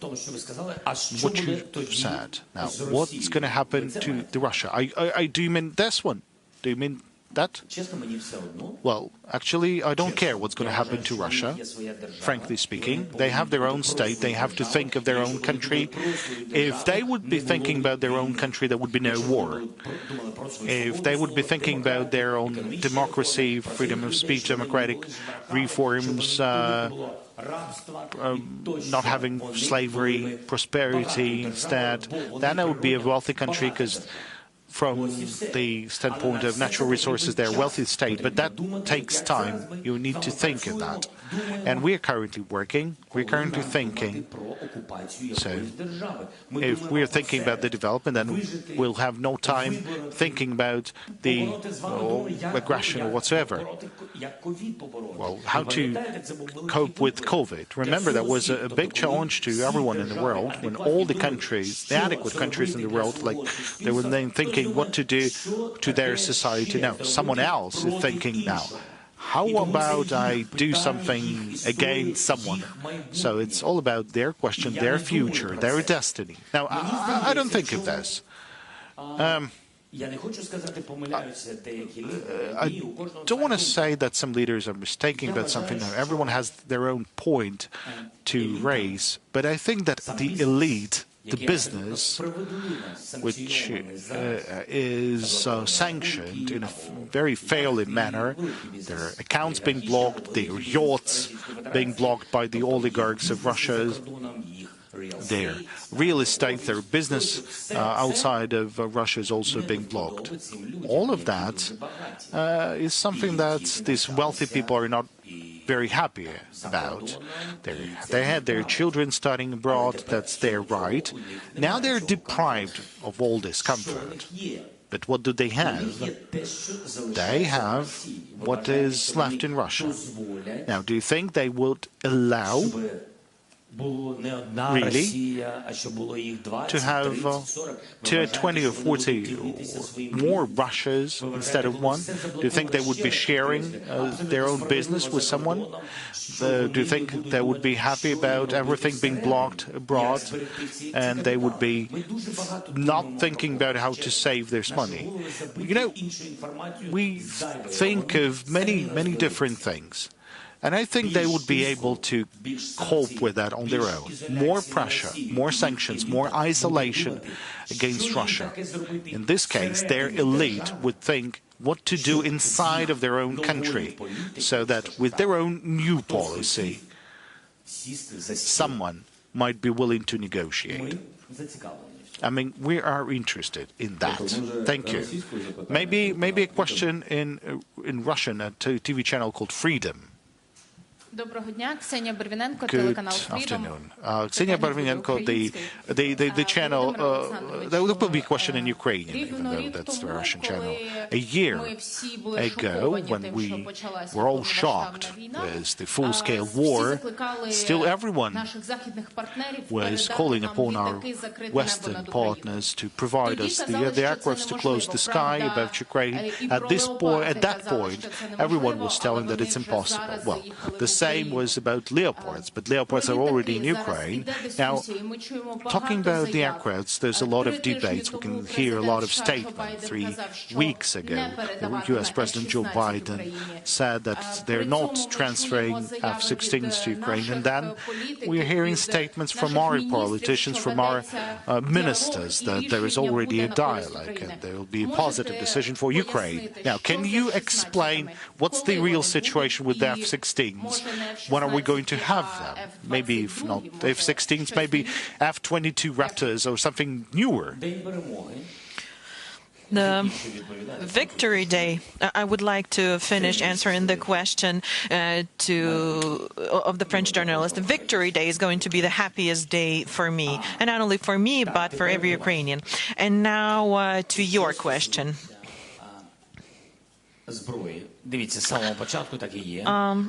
what you said. Now, what's going to happen to Russia? Do you mean this one? Do you mean that? Well, actually, I don't care what's going to happen to Russia, frankly speaking. They have their own state. They have to think of their own country. If they would be thinking about their own country, there would be no war. If they would be thinking about their own democracy, freedom of speech, democratic reforms, not having slavery, prosperity instead, then it would be a wealthy country, because from the standpoint of natural resources, they're a wealthy state, but that takes time. You need to think of that. And we are currently working, we're currently thinking. So if we're thinking about the development, then we'll have no time thinking about the aggression or whatsoever. Well, how to cope with COVID. Remember, that was a big challenge to everyone in the world, when all the countries, the adequate countries in the world, like they were then thinking what to do to their society. Now, someone else is thinking now, how about I do something against someone? So it's all about their question, their future, their destiny. Now, I don't think of this. I don't want to say that some leaders are mistaken about something. No, everyone has their own point to raise, but I think that the elite, the business, which is sanctioned in a very failing manner, their accounts being blocked, their yachts being blocked by the oligarchs of Russia, their real estate, their business outside of Russia is also being blocked. All of that is something that these wealthy people are not very happy about. They had their children studying abroad, that's their right. Now they're deprived of all this comfort. But what do they have? They have what is left in Russia. Now, do you think they would allow really to have 20 or 40 more Russias instead of one? Do you think they would be sharing their own business with someone? Do you think they would be happy about everything being blocked abroad and they would be not thinking about how to save their money? You know, we think of many different things. And I think they would be able to cope with that on their own. More pressure, more sanctions, more isolation against Russia. In this case, their elite would think what to do inside of their own country, so that with their own new policy, someone might be willing to negotiate. I mean, we are interested in that. Thank you. Maybe a question in Russian at a TV channel called Freedom. Good afternoon. Ksenia Barvinenko, the channel, there will be a question in Ukrainian, even though that's the Russian channel. A year ago, when we were all shocked with the full-scale war, still everyone was calling upon our Western partners to provide us the aircrafts to close the sky above Ukraine. At that point, everyone was telling that it's impossible. Well, the same was about Leopards, but Leopards are already in Ukraine. Now, talking about the aircrafts, there's a lot of debates. We can hear a lot of statements. 3 weeks ago, the U.S. President Joe Biden said that they're not transferring F-16s to Ukraine. And then we're hearing statements from our politicians, from our ministers, that there is already a dialogue and there will be a positive decision for Ukraine. Now, can you explain what's the real situation with the F-16s? When are we going to have them? Maybe if not F-16s, maybe F-22 Raptors or something newer. The Victory Day, I would like to finish answering the question of the French journalist. The Victory Day is going to be the happiest day for me, and not only for me, but for every Ukrainian. And now to your question.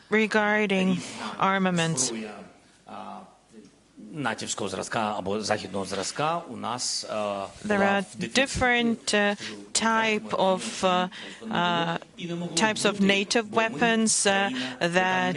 Regarding armaments, there are different types of native weapons that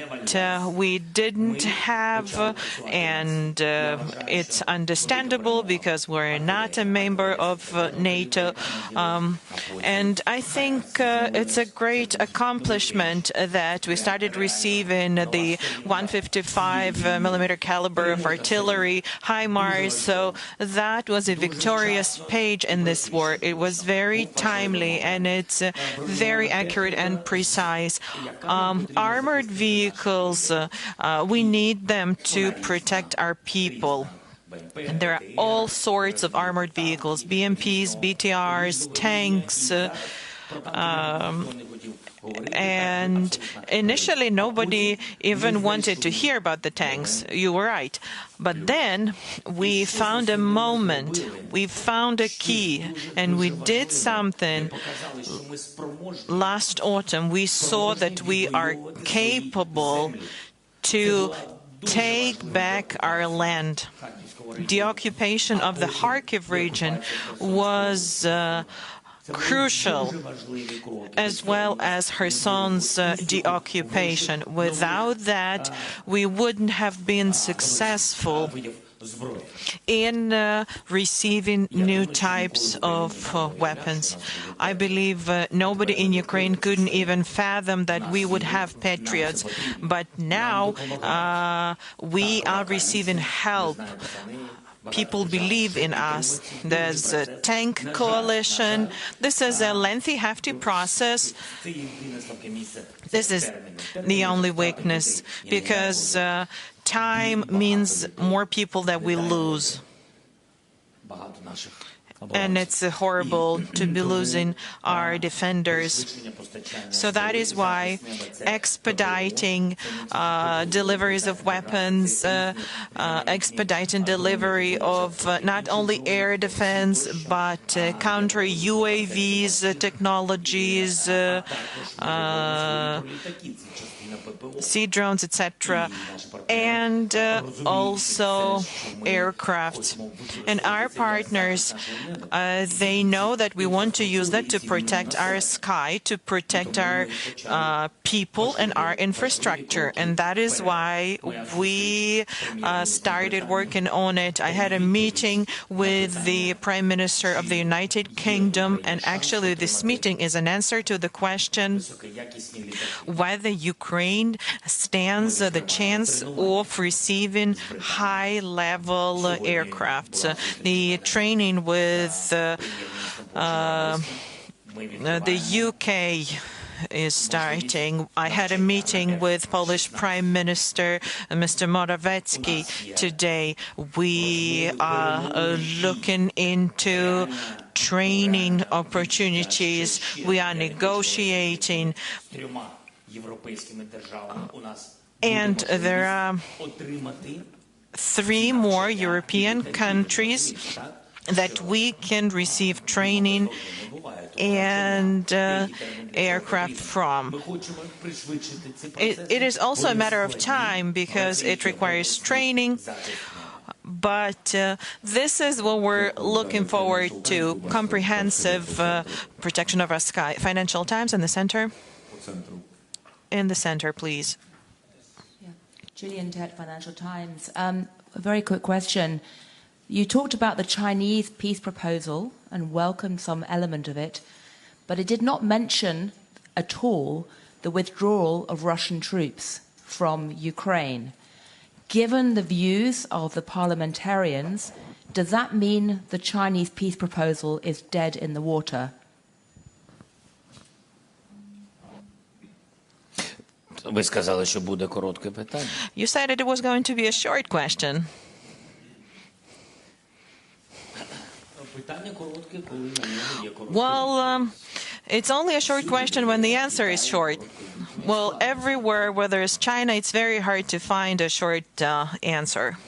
we didn't have, and it's understandable because we're not a member of NATO. And I think it's a great accomplishment that we started receiving the 155mm caliber of artillery, HIMARS, so that was a victorious page in this war. It was very timely and it's very accurate and precise. Armored vehicles, we need them to protect our people. And there are all sorts of armored vehicles, BMPs, BTRs, tanks, and initially nobody even wanted to hear about the tanks. You were right. But then we found a moment, we found a key, and we did something. Last autumn we saw that we are capable to take back our land. The occupation of the Kharkiv region was crucial, as well as Kherson's deoccupation. Without that, we wouldn't have been successful in receiving new types of weapons. I believe nobody in Ukraine couldn't even fathom that we would have Patriots, but now we are receiving help. People believe in us. There's a tank coalition. This is a lengthy, hefty process. This is the only weakness, because time means more people that we lose. And it's horrible to be losing our defenders. So that is why expediting deliveries of weapons, expediting delivery of not only air defense, but counter UAVs technologies, sea drones, etc., and also aircraft. And our partners, they know that we want to use that to protect our sky, to protect our people and our infrastructure. And that is why we started working on it. I had a meeting with the Prime Minister of the United Kingdom, and actually this meeting is an answer to the question whether Ukraine stands the chance of receiving high-level aircraft. The training with the UK is starting. I had a meeting with Polish Prime Minister Mr Morawiecki today. We are looking into training opportunities. We are negotiating. And there are 3 more European countries that we can receive training and aircraft from. It is also a matter of time because it requires training, but this is what we're looking forward to, comprehensive protection of our sky. Financial Times in the center. In the center, please. Julian Tet, Financial Times. A very quick question. You talked about the Chinese peace proposal and welcomed some element of it, but it did not mention at all the withdrawal of Russian troops from Ukraine. Given the views of the parliamentarians, does that mean the Chinese peace proposal is dead in the water? Ви сказали, що буде коротке питання. You said it was going to be a short question. Well, it's only a short question when the answer is short. Well, everywhere where there's China, it's very hard to find a short answer.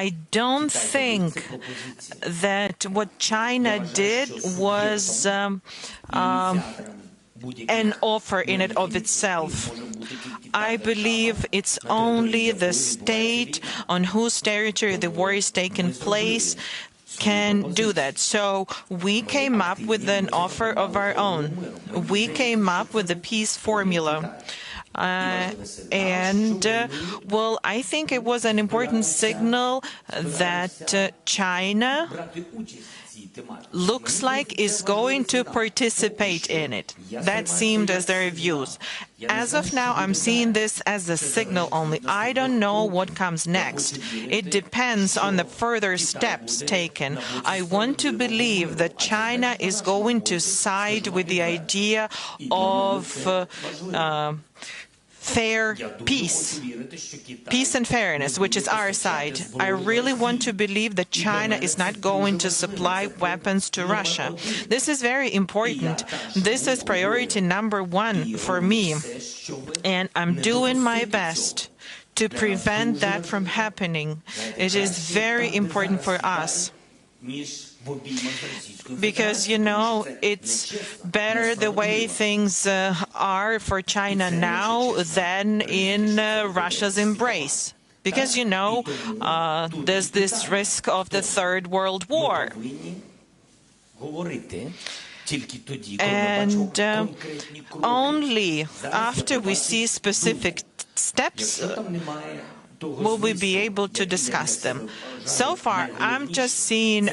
I don't think that what China did was an offer in and of itself. I believe it's only the state on whose territory the war is taking place can do that. So we came up with an offer of our own. We came up with the peace formula. Well, I think it was an important signal that China looks like is going to participate in it. That seemed as their views. As of now, I'm seeing this as a signal only. I don't know what comes next. It depends on the further steps taken. I want to believe that China is going to side with the idea of fair peace and fairness, which is our side. I really want to believe that China is not going to supply weapons to Russia. This is very important. This is priority number 1 for me, and I'm doing my best to prevent that from happening. It is very important for us. Because, you know, it's better the way things are for China now than in Russia's embrace. Because, you know, there's this risk of the Third World War. And only after we see specific steps, will we be able to discuss them? So far, I'm just seeing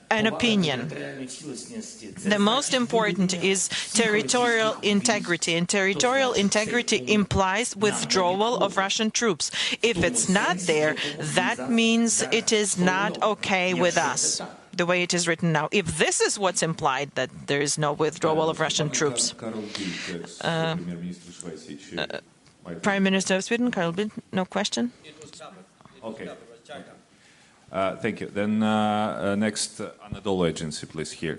an opinion. The most important is territorial integrity, and territorial integrity implies withdrawal of Russian troops. If it's not there, that means it is not okay with us, the way it is written now. If this is what's implied, that there is no withdrawal of Russian troops. Prime Minister of Sweden, Carl Bildt, no question? Okay. Thank you. Then next, Anadolu Agency, please, here.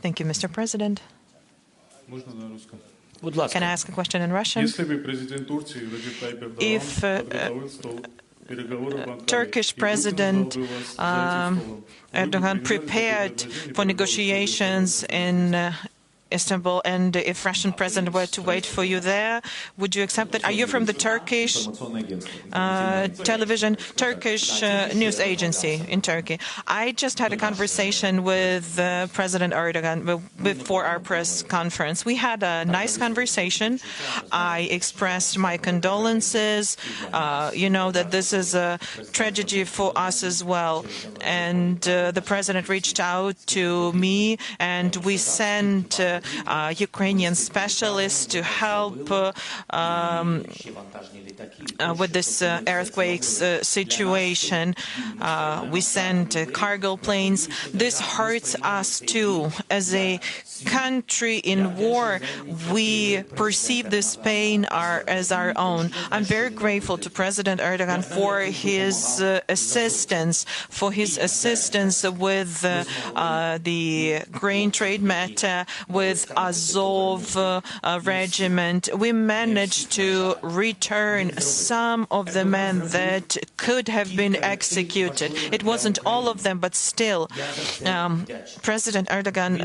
Thank you, Mr. President. Can I ask a question in Russian? If Turkish President Erdogan prepared for negotiations in Istanbul, and if Russian President were to wait for you there, would you accept that? Are you from the Turkish television, Turkish news agency in Turkey? I just had a conversation with President Erdogan before our press conference. We had a nice conversation. I expressed my condolences. You know that this is a tragedy for us as well. And the President reached out to me, and we sent Ukrainian specialists to help with this earthquakes situation. We sent cargo planes. This hurts us too. As a country in war, we perceive this pain as our own. I'm very grateful to President Erdogan for his assistance, with the grain trade matter, with Azov regiment. We managed to return some of the men that could have been executed. It wasn't all of them, but still, President Erdogan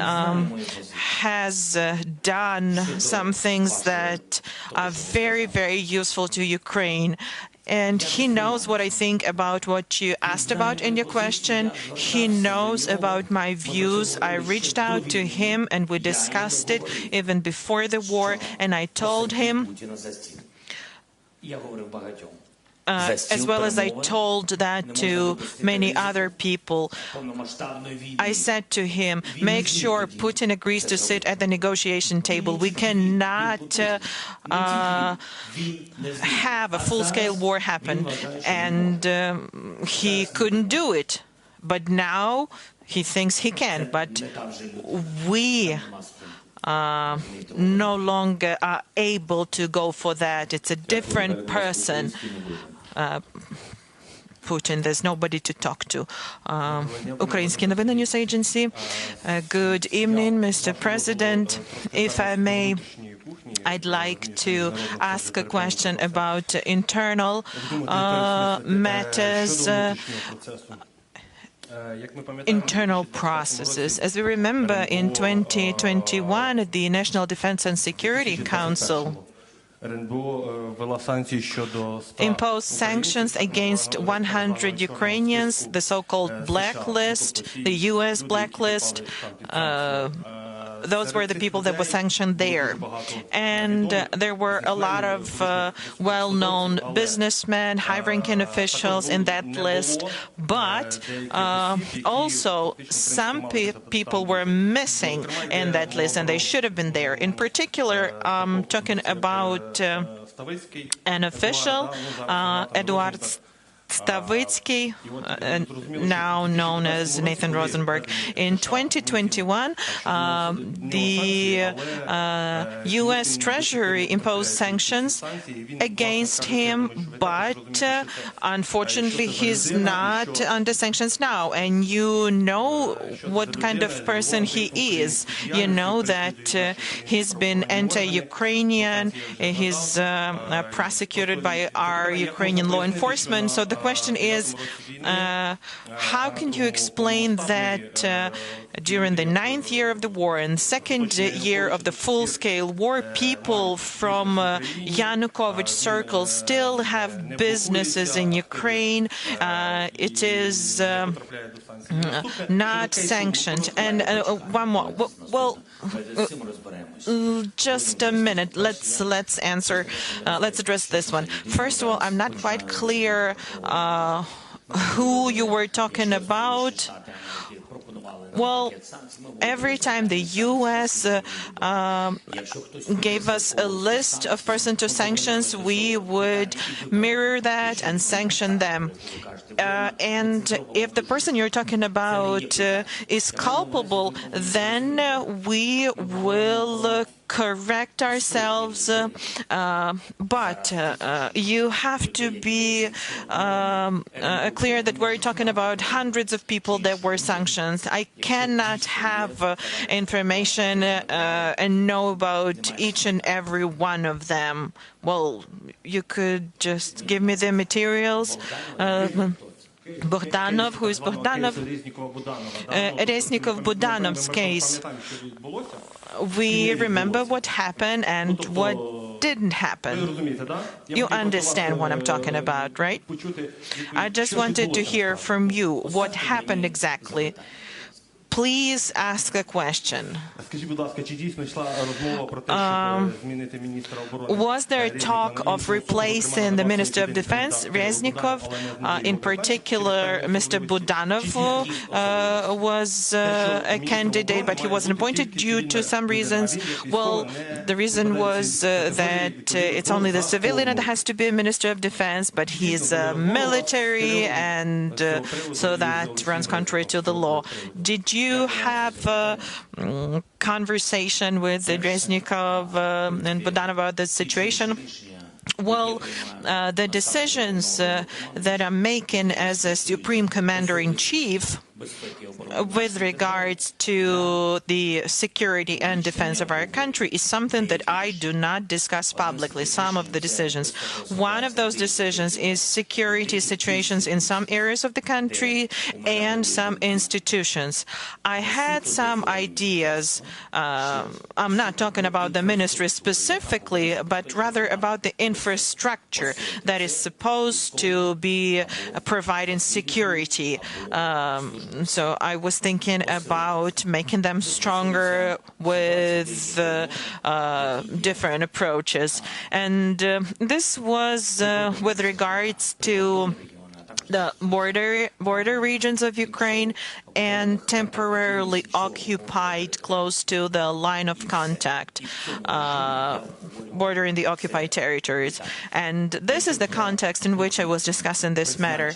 has done some things that are very, very useful to Ukraine. And he knows what I think about what you asked about in your question. He knows about my views. I reached out to him and we discussed it even before the war. And I told him, as well as I told that to many other people, I said to him, make sure Putin agrees to sit at the negotiation table. We cannot have a full-scale war happen. And he couldn't do it. But now he thinks he can. But we no longer are able to go for that. It's a different person. Putin, there's nobody to talk to. Ukrainian Novina News Agency. Good evening, Mr. President. If I may, I'd like to ask a question about internal matters, internal processes. As we remember, in 2021, the National Defense and Security Council imposed sanctions against 100 Ukrainians, the so-called blacklist, the U.S. blacklist. Those were the people that were sanctioned there. And there were a lot of well-known businessmen, high-ranking officials in that list. But also some people were missing in that list, and they should have been there. In particular, talking about an official, Eduard Stavitsky, now known as Nathan Rosenberg. In 2021, the U.S. Treasury imposed sanctions against him, but unfortunately he's not under sanctions now. And you know what kind of person he is. You know that he's been anti-Ukrainian, he's prosecuted by our Ukrainian law enforcement. So the question is, how can you explain that during the 9th year of the war and 2nd year of the full-scale war, people from Yanukovych circles still have businesses in Ukraine. It is not sanctioned. And one more. Well, just a minute. Let's answer. Let's address this one. First of all, I'm not quite clear who you were talking about. Well, every time the U.S. gave us a list of persons to sanctions, we would mirror that and sanction them. And if the person you're talking about is culpable, then we will correct ourselves, but you have to be clear that we're talking about hundreds of people that were sanctioned. I cannot have information and know about each and every one of them. Well, you could just give me the materials. Bogdanov, who is Bogdanov? Reznikov-Budanov's case. We remember what happened and what didn't happen. You understand what I'm talking about, right? I just wanted to hear from you what happened exactly. Please ask a question. Was there a talk of replacing the Minister of Defense, Reznikov? In particular, Mr. Budanov was a candidate, but he wasn't appointed due to some reasons. Well, the reason was that it's only the civilian that has to be a Minister of Defense, but he's military, and so that runs contrary to the law. Did you have a conversation with Reznikov and Budanov about the situation? Well, the decisions that I'm making as a Supreme Commander-in-Chief with regards to the security and defense of our country is something that I do not discuss publicly, some of the decisions. One of those decisions is security situations in some areas of the country and some institutions. I had some ideas. I'm not talking about the ministry specifically, but rather about the infrastructure that is supposed to be providing security. So I was thinking about making them stronger with different approaches. And this was with regards to the border regions of Ukraine and temporarily occupied close to the line of contact, bordering the occupied territories. And this is the context in which I was discussing this matter.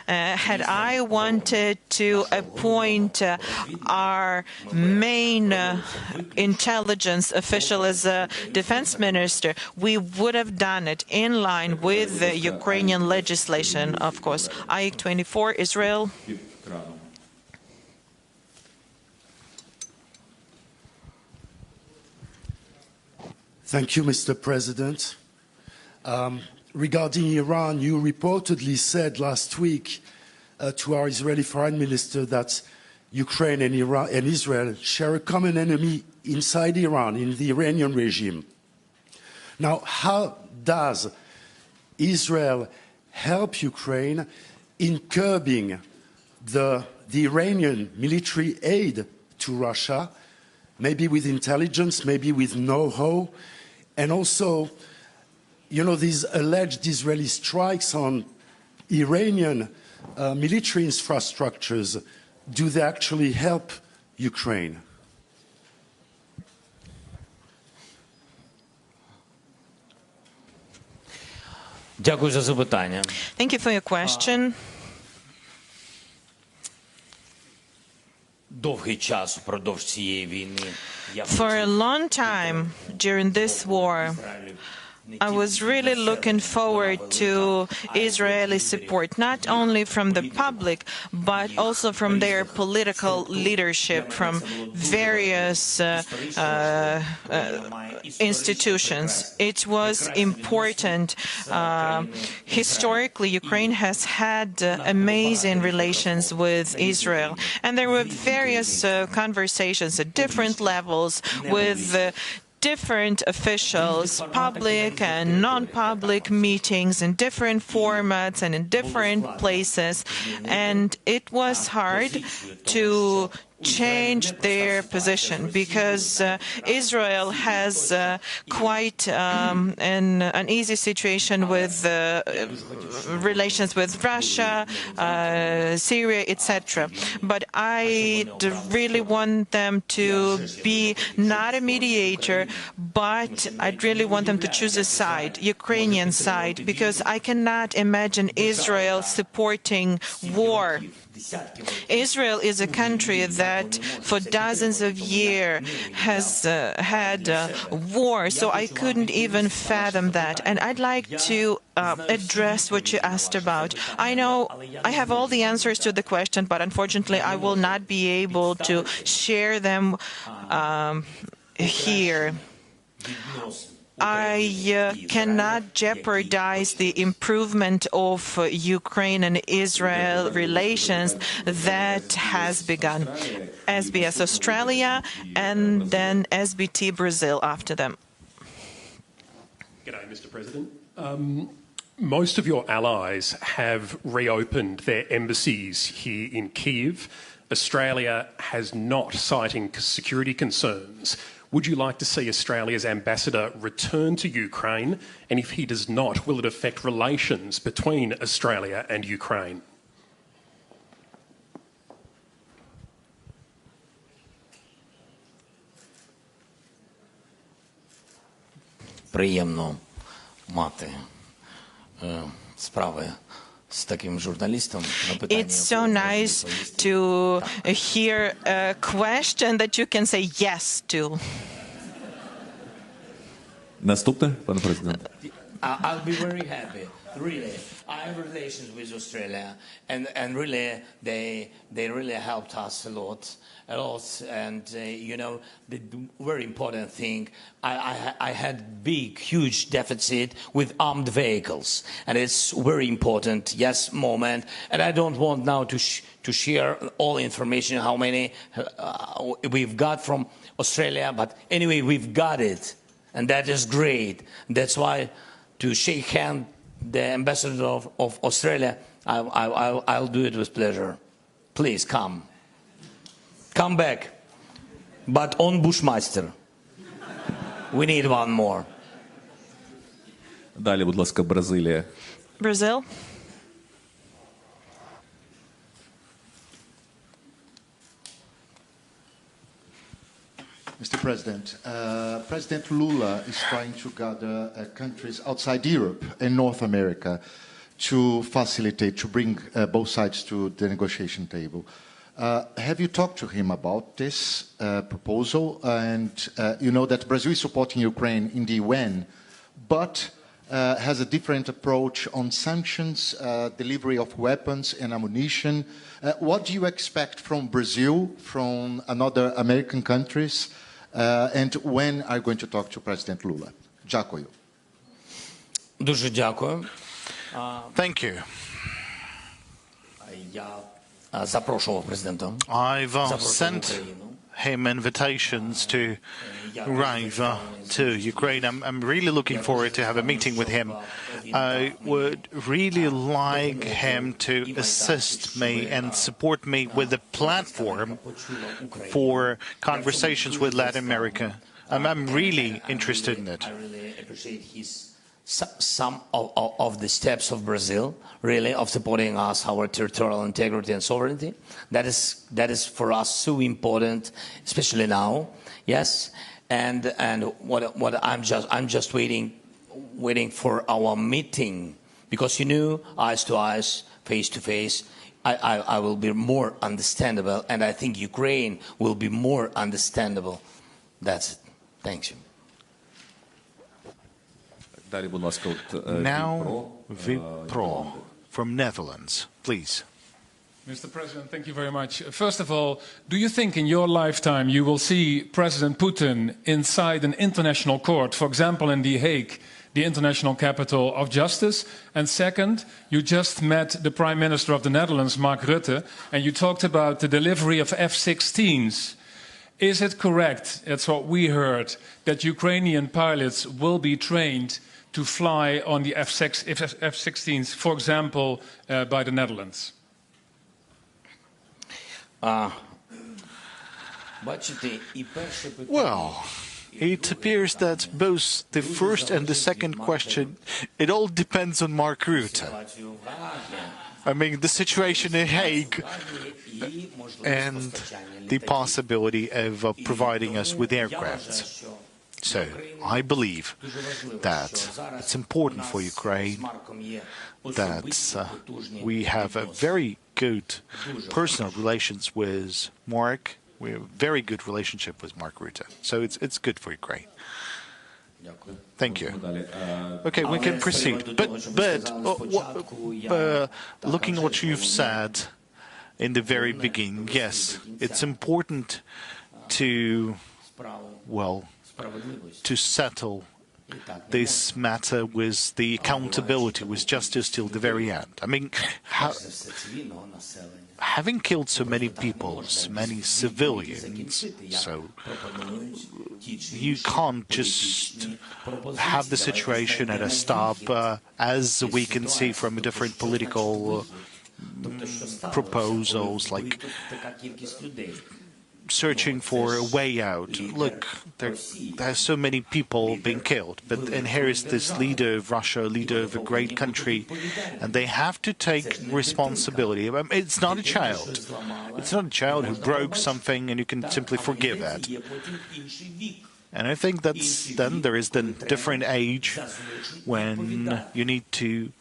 Had I wanted to appoint our main intelligence official as a defense minister, we would have done it in line with the Ukrainian legislation, of course. IEC-24, Israel. Thank you, Mr. President. Regarding Iran, you reportedly said last week to our Israeli foreign minister that Ukraine and Israel share a common enemy inside Iran, in the Iranian regime. Now, how does Israel help Ukraine in curbing the Iranian military aid to Russia, maybe with intelligence, maybe with know-how, and also, you know, these alleged Israeli strikes on Iranian military infrastructures, do they actually help Ukraine? Thank you for your question. For a long time during this war, I was really looking forward to Israeli support, not only from the public, but also from their political leadership, from various institutions. It was important. Historically, Ukraine has had amazing relations with Israel, and there were various conversations at different levels with different officials, public and non-public meetings in different formats and in different places. And it was hard to change their position because Israel has quite an easy situation with relations with Russia, Syria, etc. But I really want them to be not a mediator, but I'd really want them to choose a side, Ukrainian side, because I cannot imagine Israel supporting war. Israel is a country that for dozens of years has had war, so I couldn't even fathom that. And I'd like to address what you asked about. I know I have all the answers to the question, but unfortunately I will not be able to share them here. I cannot jeopardize the improvement of Ukraine and Israel relations that has begun. SBS Australia and then SBT Brazil after them. G'day, Mr. President. Most of your allies have reopened their embassies here in Kyiv. Australia has not, citing security concerns. Would you like to see Australia's ambassador return to Ukraine? And if he does not, will it affect relations between Australia and Ukraine? Приємно мати справи. It's so nice to hear a question that you can say yes to. Наступне, пане президент. I'll be very happy. Really, I have relations with Australia, and really they really helped us a lot. And you know, the very important thing, I had big, huge deficit with armed vehicles, and it's very important, yes, moment. And I don't want now to share all information how many we've got from Australia, but anyway, we've got it, and that is great. That's why to shake hand the ambassador of Australia, I'll do it with pleasure. Please come. Come back, but on Bushmaster. We need one more. Далі, будь ласка, Бразилія. Brazil. Mr. President, President Lula is trying to gather countries outside Europe and North America to facilitate, to bring both sides to the negotiation table. Have you talked to him about this proposal? And you know that Brazil is supporting Ukraine in the UN, but has a different approach on sanctions, delivery of weapons and ammunition. What do you expect from Brazil, from another American countries? And when are you going to talk to President Lula? Дякую. Дуже дякую. Thank you. I've sent him invitations to arrive to Ukraine. I'm really looking forward to have a meeting with him. I would really like him to assist me and support me with a platform for conversations with Latin America. I'm really interested in it. I really appreciate some of the steps of Brazil, really, of supporting us, our territorial integrity and sovereignty. That is for us so important, especially now. Yes, and what I'm just waiting for our meeting, because you know, eyes to eyes, face to face, I will be more understandable, and I think Ukraine will be more understandable. That's it. Thank you. Now, Vipro from Netherlands, please. Mr. President, thank you very much. First of all, do you think in your lifetime you will see President Putin inside an international court, for example in The Hague, the international capital of justice? And second, you just met the Prime Minister of the Netherlands, Mark Rutte, and you talked about the delivery of F-16s. Is it correct, that's what we heard, that Ukrainian pilots will be trained to fly on the F-16s, for example, by the Netherlands? Well, it appears that both the first and the second question, it all depends on Mark Rutte. I mean, the situation in Hague and the possibility of providing us with aircraft. So, I believe that it's important for Ukraine that we have a very good personal relations with Mark. We have a very good relationship with Mark Rutte. So it's good for Ukraine. Thank you. Okay, we can proceed. But looking at what you've said in the very beginning, yes, it's important to, well, to settle this matter with the accountability, with justice till the very end. I mean, having killed so many people, so many civilians, so you can't just have the situation at a stop, as we can see from different political proposals, like searching for a way out. Look, there are so many people being killed, and here is this leader of Russia, leader of a great country, and they have to take responsibility. I mean, it's not a child. It's not a child who broke something and you can simply forgive that. And I think then there is the different age when you need to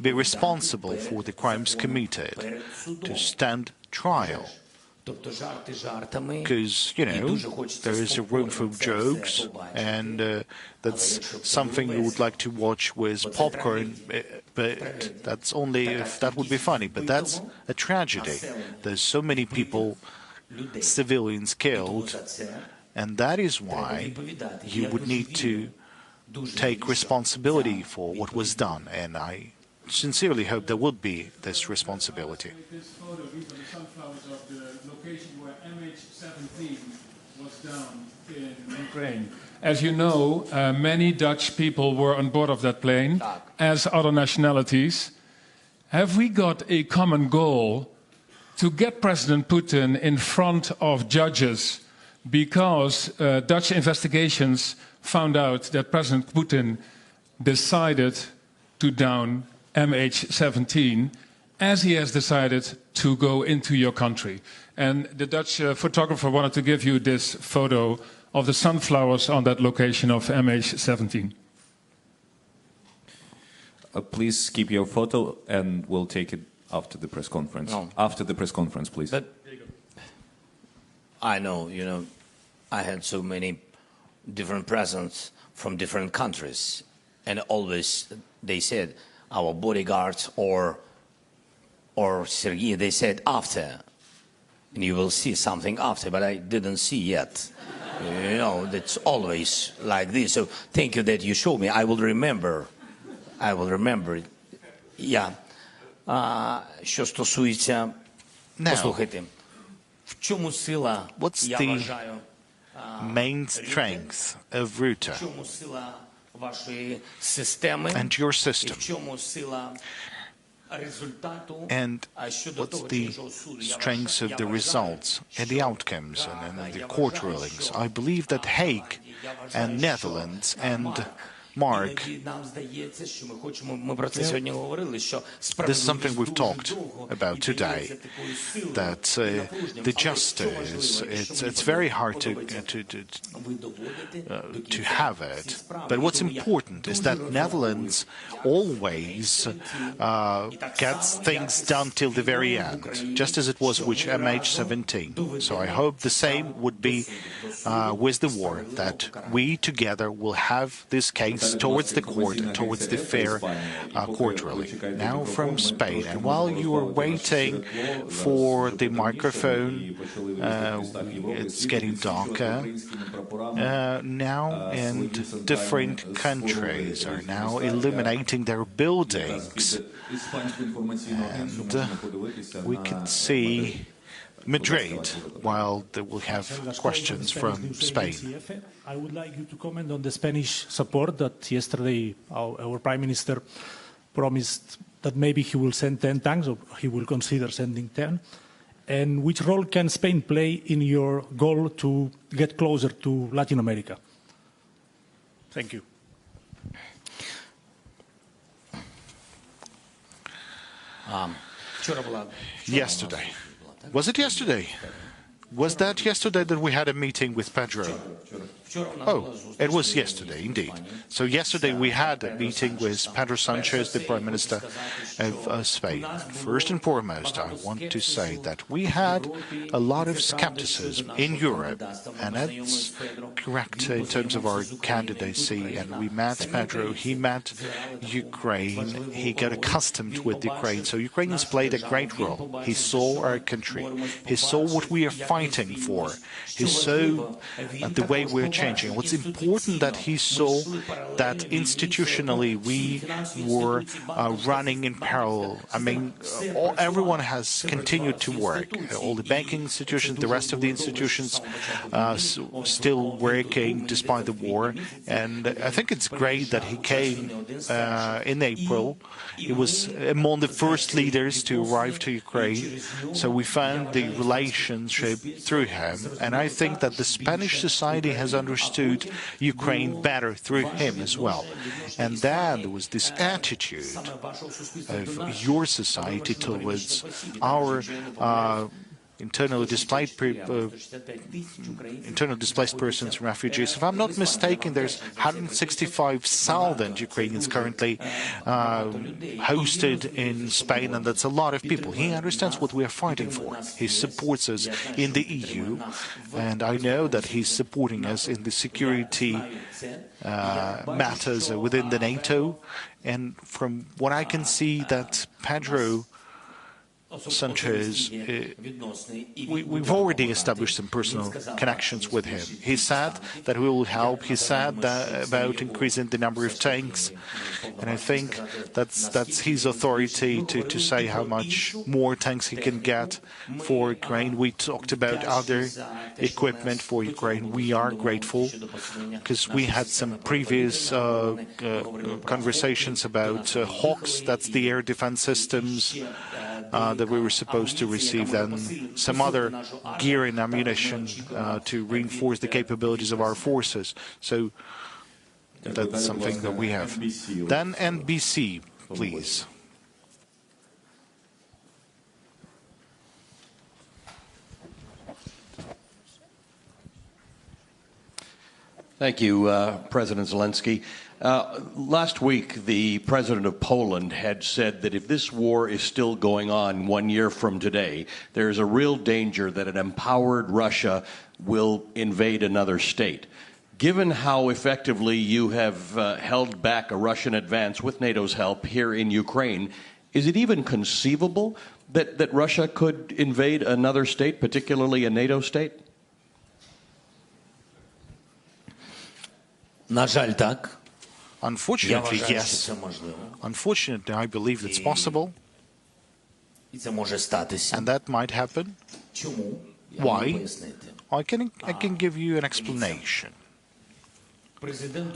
be responsible for the crimes committed, to stand trial. Because, you know, there is a room for jokes, and that's something you would like to watch with popcorn, but that's only if that would be funny. But that's a tragedy. There's so many people, civilians killed, and that is why you would need to take responsibility for what was done, and I sincerely hope there would be this responsibility. This photo, these are the sunflowers of the location where MH17 was down in Ukraine. As you know, many Dutch people were on board of that plane, as other nationalities. Have we got a common goal to get President Putin in front of judges, because Dutch investigations found out that President Putin decided to down MH17, as he has decided to go into your country. And the Dutch photographer wanted to give you this photo of the sunflowers on that location of MH17. Please keep your photo, and we'll take it after the press conference. No. After the press conference, please. But I know, you know, I had so many different presidents from different countries, and always they said, our bodyguards or Sergei, they said after, and you will see something after, but I didn't see yet. You know, that's always like this. So thank you that you showed me. I will remember. I will remember it. Yeah. Що стосується, послухайте, в чому сила, я вважаю, main strength of Rutte and your system, and what's the strengths of the results and the outcomes and the court rulings. I believe that Hague and Netherlands and Mark, this is something we've talked about today, that the justice, it's very hard to have it. But what's important is that Netherlands always gets things done till the very end, just as it was with MH17. So I hope the same would be with the war, that we together will have this case towards the court, towards the fair court ruling. Now from Spain, and while you are waiting for the microphone, it's getting darker. Now, and different countries are now illuminating their buildings, and we can see Madrid, while they will have questions from Spain. I would like you to comment on the Spanish support that yesterday our Prime Minister promised that maybe he will send 10 tanks, or he will consider sending 10. And which role can Spain play in your goal to get closer to Latin America? Thank you. Yesterday. Was it yesterday? Was that yesterday that we had a meeting with Pedro? Oh, it was yesterday, indeed. So yesterday we had a meeting with Pedro Sanchez, the Prime Minister of Spain. First and foremost, I want to say that we had a lot of skepticism in Europe, and that's correct in terms of our candidacy. And we met Pedro, he met Ukraine, he got accustomed with Ukraine. So Ukrainians played a great role. He saw our country, he saw what we are fighting for, he saw the way we're changing. What's important that he saw that institutionally we were running in parallel. I mean, everyone has continued to work. All the banking institutions, the rest of the institutions still working despite the war. And I think it's great that he came in April. He was among the first leaders to arrive to Ukraine. So we found the relationship through him. And I think that the Spanish society has understood Ukraine better through him as well. And then there was this attitude of your society towards our internally displaced persons and refugees. If I'm not mistaken, there's 165,000 Ukrainians currently hosted in Spain, and that's a lot of people. He understands what we are fighting for. He supports us in the EU, and I know that he's supporting us in the security matters within the NATO. And from what I can see, that Pedro Sanchez, we've already established some personal connections with him. He said that we will help. He said that about increasing the number of tanks, and I think that's his authority to say how much more tanks he can get for Ukraine. We talked about other equipment for Ukraine. We are grateful because we had some previous conversations about Hawks. That's the air defense systems that we were supposed to receive, then some other gear and ammunition to reinforce the capabilities of our forces. So that's something that we have. Then NBC, please. Thank you, President Zelensky. Last week, the president of Poland had said that if this war is still going on 1 year from today, there's a real danger that an empowered Russia will invade another state. Given how effectively you have held back a Russian advance with NATO's help here in Ukraine, is it even conceivable that Russia could invade another state, particularly a NATO state? На жаль, так. Unfortunately, yes. Unfortunately, I believe it's possible. And that might happen. Why? I can give you an explanation. President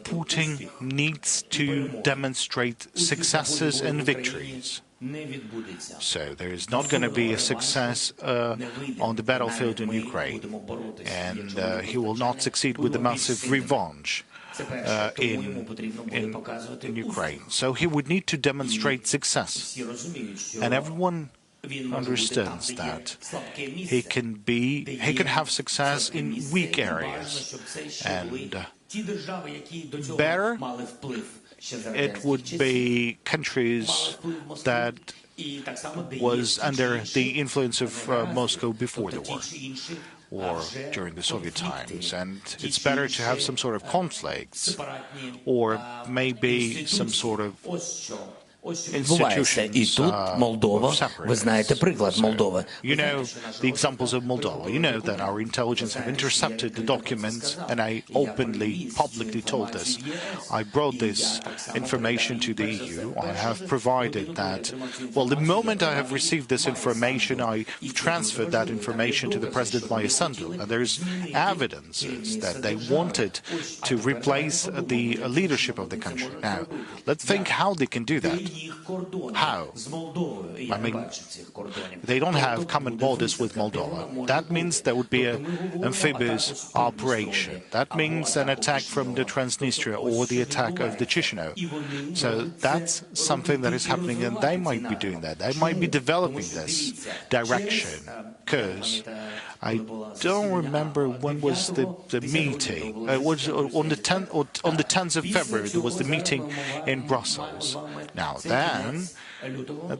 Putin needs to demonstrate successes and victories. So there is not going to be a success on the battlefield in Ukraine, and he will not succeed with the massive revenge in Ukraine. So he would need to demonstrate success, and everyone understands that he can have success in weak areas, and better it would be countries that was under the influence of Moscow before the war. or during the Soviet times, and it's better to have some sort of conflicts or maybe some sort of Відбувається. І тут Молдова, ви знаєте приклад Молдови. You know the examples of Moldova. You know that our intelligence have intercepted the documents, and I openly, publicly told this. I brought this information to the EU. I have provided that. Well, the moment I have received this information, I transferred that information to the President Mayassandu, and there's evidences that they wanted to replace the leadership of the country. Now, let's think how they can do that. How? I mean, they don't have common borders with Moldova. That means there would be an amphibious operation. That means an attack from the Transnistria or the attack of the Chisinau. So that's something that is happening, and they might be doing that. They might be developing this direction, because I don't remember when was the meeting. It was on the 10th of February. There was the meeting in Brussels. Now then,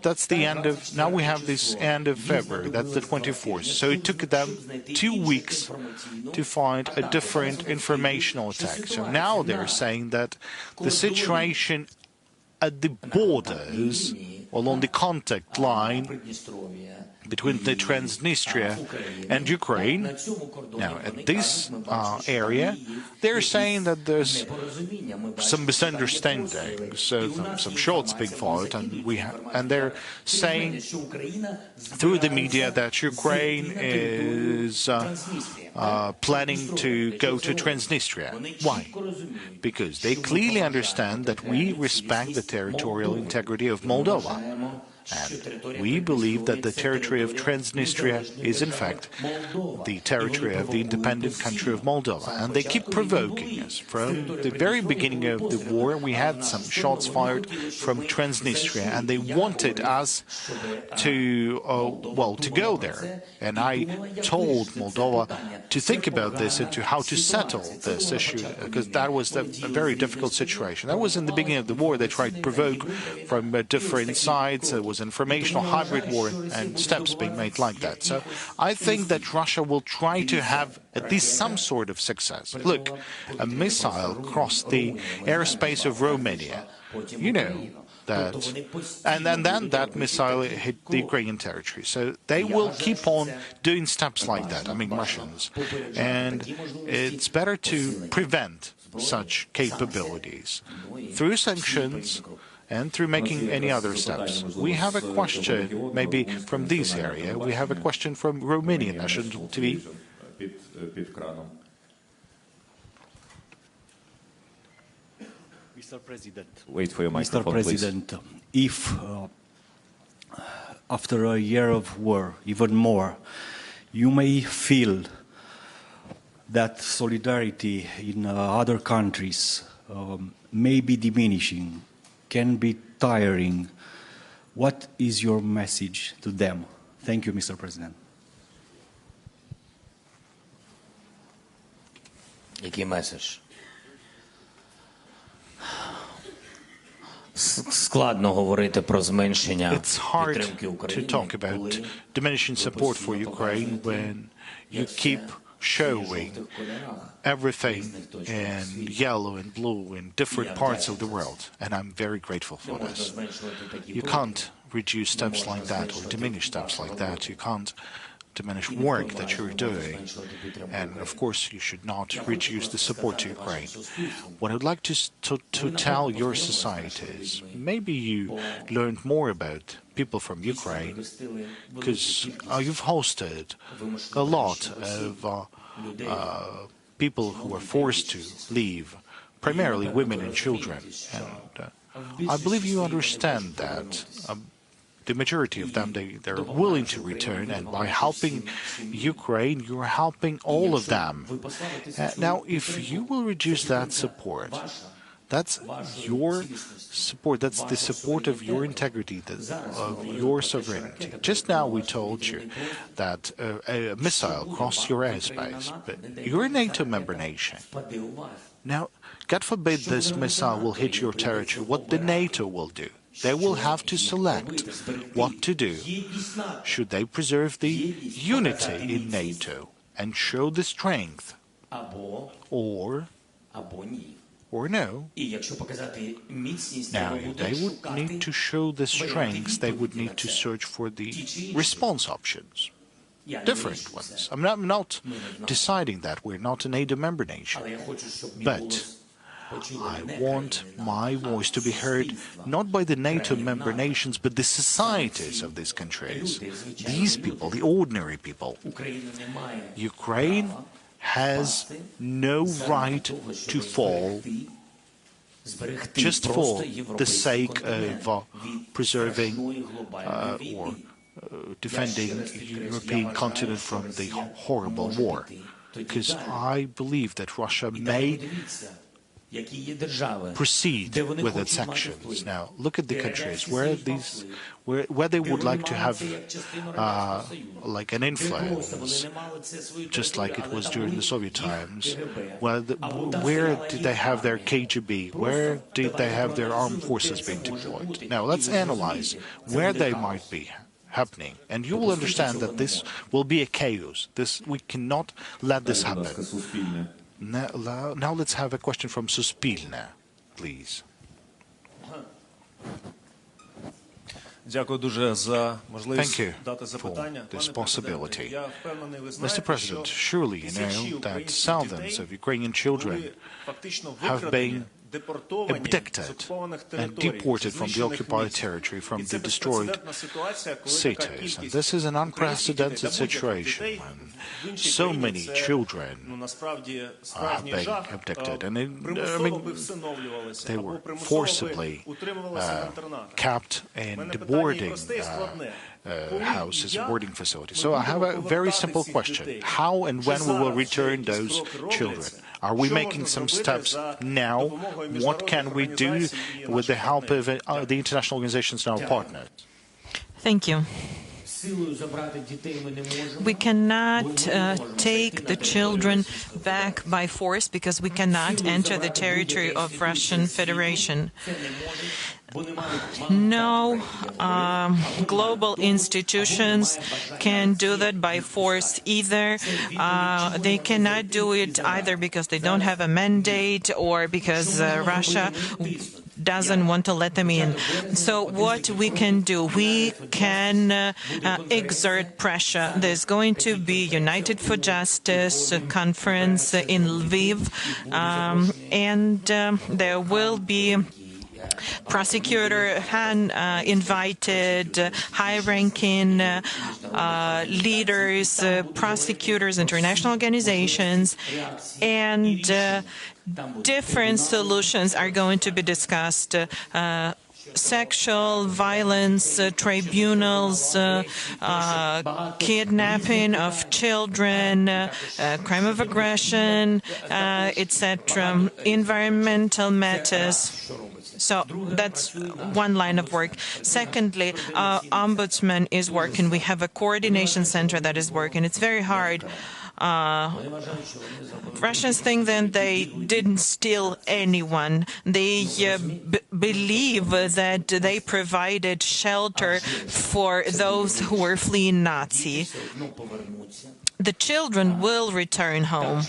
that's the end of. Now we have this end of February. That's the 24th. So it took them 2 weeks to find a different informational attack. So now they're saying that the situation at the borders, along the contact line between the Transnistria and Ukraine. Now, at this area, they're saying that there's some misunderstandings, some shots being fired, and they're saying through the media that Ukraine is planning to go to Transnistria. Why? Because they clearly understand that we respect the territorial integrity of Moldova. And we believe that the territory of Transnistria is, in fact, the territory of the independent country of Moldova. And they keep provoking us. From the very beginning of the war, we had some shots fired from Transnistria, and they wanted us to go there. And I told Moldova to think about this and to how to settle this issue, because that was a very difficult situation. That was in the beginning of the war. They tried to provoke from different sides. There was informational hybrid war and steps being made like that. So I think that Russia will try to have at least some sort of success. Look, a missile crossed the airspace of Romania. You know that, and then that missile hit the Ukrainian territory. So they will keep on doing steps like that, I mean Russians. And it's better to prevent such capabilities through sanctions and through making any other steps. We have a question, maybe from this area, we have a question from Romanian National TV. Mr. President, wait for your microphone, Mr. President, please. If after a year of war, even more, you may feel that solidarity in other countries may be diminishing, can be tiring, what is your message to them? Thank you, Mr. President. Який меседж? Складно говорити про зменшення підтримки України. It's hard to talk about diminishing support for Ukraine when you keep showing everything in yellow and blue in different parts of the world, and I'm very grateful for this. You can't reduce steps like that or diminish steps like that. You can't diminish work that you're doing, and of course you should not reduce the support to Ukraine. What I'd like to tell your societies, maybe you learned more about people from Ukraine, because you've hosted a lot of people who were forced to leave, primarily women and children. And I believe you understand that. The majority of them, they're willing to return, and by helping Ukraine, you're helping all of them. Now, if you will reduce that support, that's your support, that's the support of your integrity, of your sovereignty. Just now we told you that a missile crossed your airspace, but you're a NATO member nation. Now, God forbid this missile will hit your territory, what the NATO will do? They will have to select what to do. Should they preserve the unity in NATO and show the strength, or no. Now, if they would need to show the strengths, they would need to search for the response options, different ones. I'm not deciding that. We're not a NATO member nation. But I want my voice to be heard not by the NATO member nations, but the societies of these countries. These people, the ordinary people. Ukraine has no right to fall just for the sake of preserving or defending the European continent from the horrible war. Because I believe that Russia may proceed with its actions. Now, look at the countries where they would like to have like an influence, just like it was during the Soviet times. Where did they have their KGB? Where did they have their armed forces being deployed? Now, let's analyze where they might be happening, and you will understand that this will be a chaos. We cannot let this happen. Now let's have a question from Suspilne, please. Thank you for this possibility. Mr. President, surely you know that thousands of Ukrainian children have been abducted and deported from the occupied territory, from the destroyed cities. And this is an unprecedented situation when so many children have been abducted. And they were forcibly kept in the boarding houses, boarding facilities. So I have a very simple question. How and when we will return those children? Are we making some steps now? What can we do with the help of the international organizations and our partners? Thank you. We cannot take the children back by force because we cannot enter the territory of Russian Federation. No global institutions can do that by force either. They cannot do it either because they don't have a mandate or because Russia doesn't want to let them in. So what we can do, we can exert pressure. There's going to be United for Justice conference in Lviv, and there will be Prosecutor Han invited high-ranking leaders, prosecutors, international organizations, and different solutions are going to be discussed. Sexual violence tribunals, kidnapping of children, crime of aggression, etc., environmental matters. So that's one line of work. Secondly, our ombudsman is working. We have a coordination center that is working. It's very hard. Russians think that they didn't steal anyone. They believe that they provided shelter for those who were fleeing Nazi. The children will return home,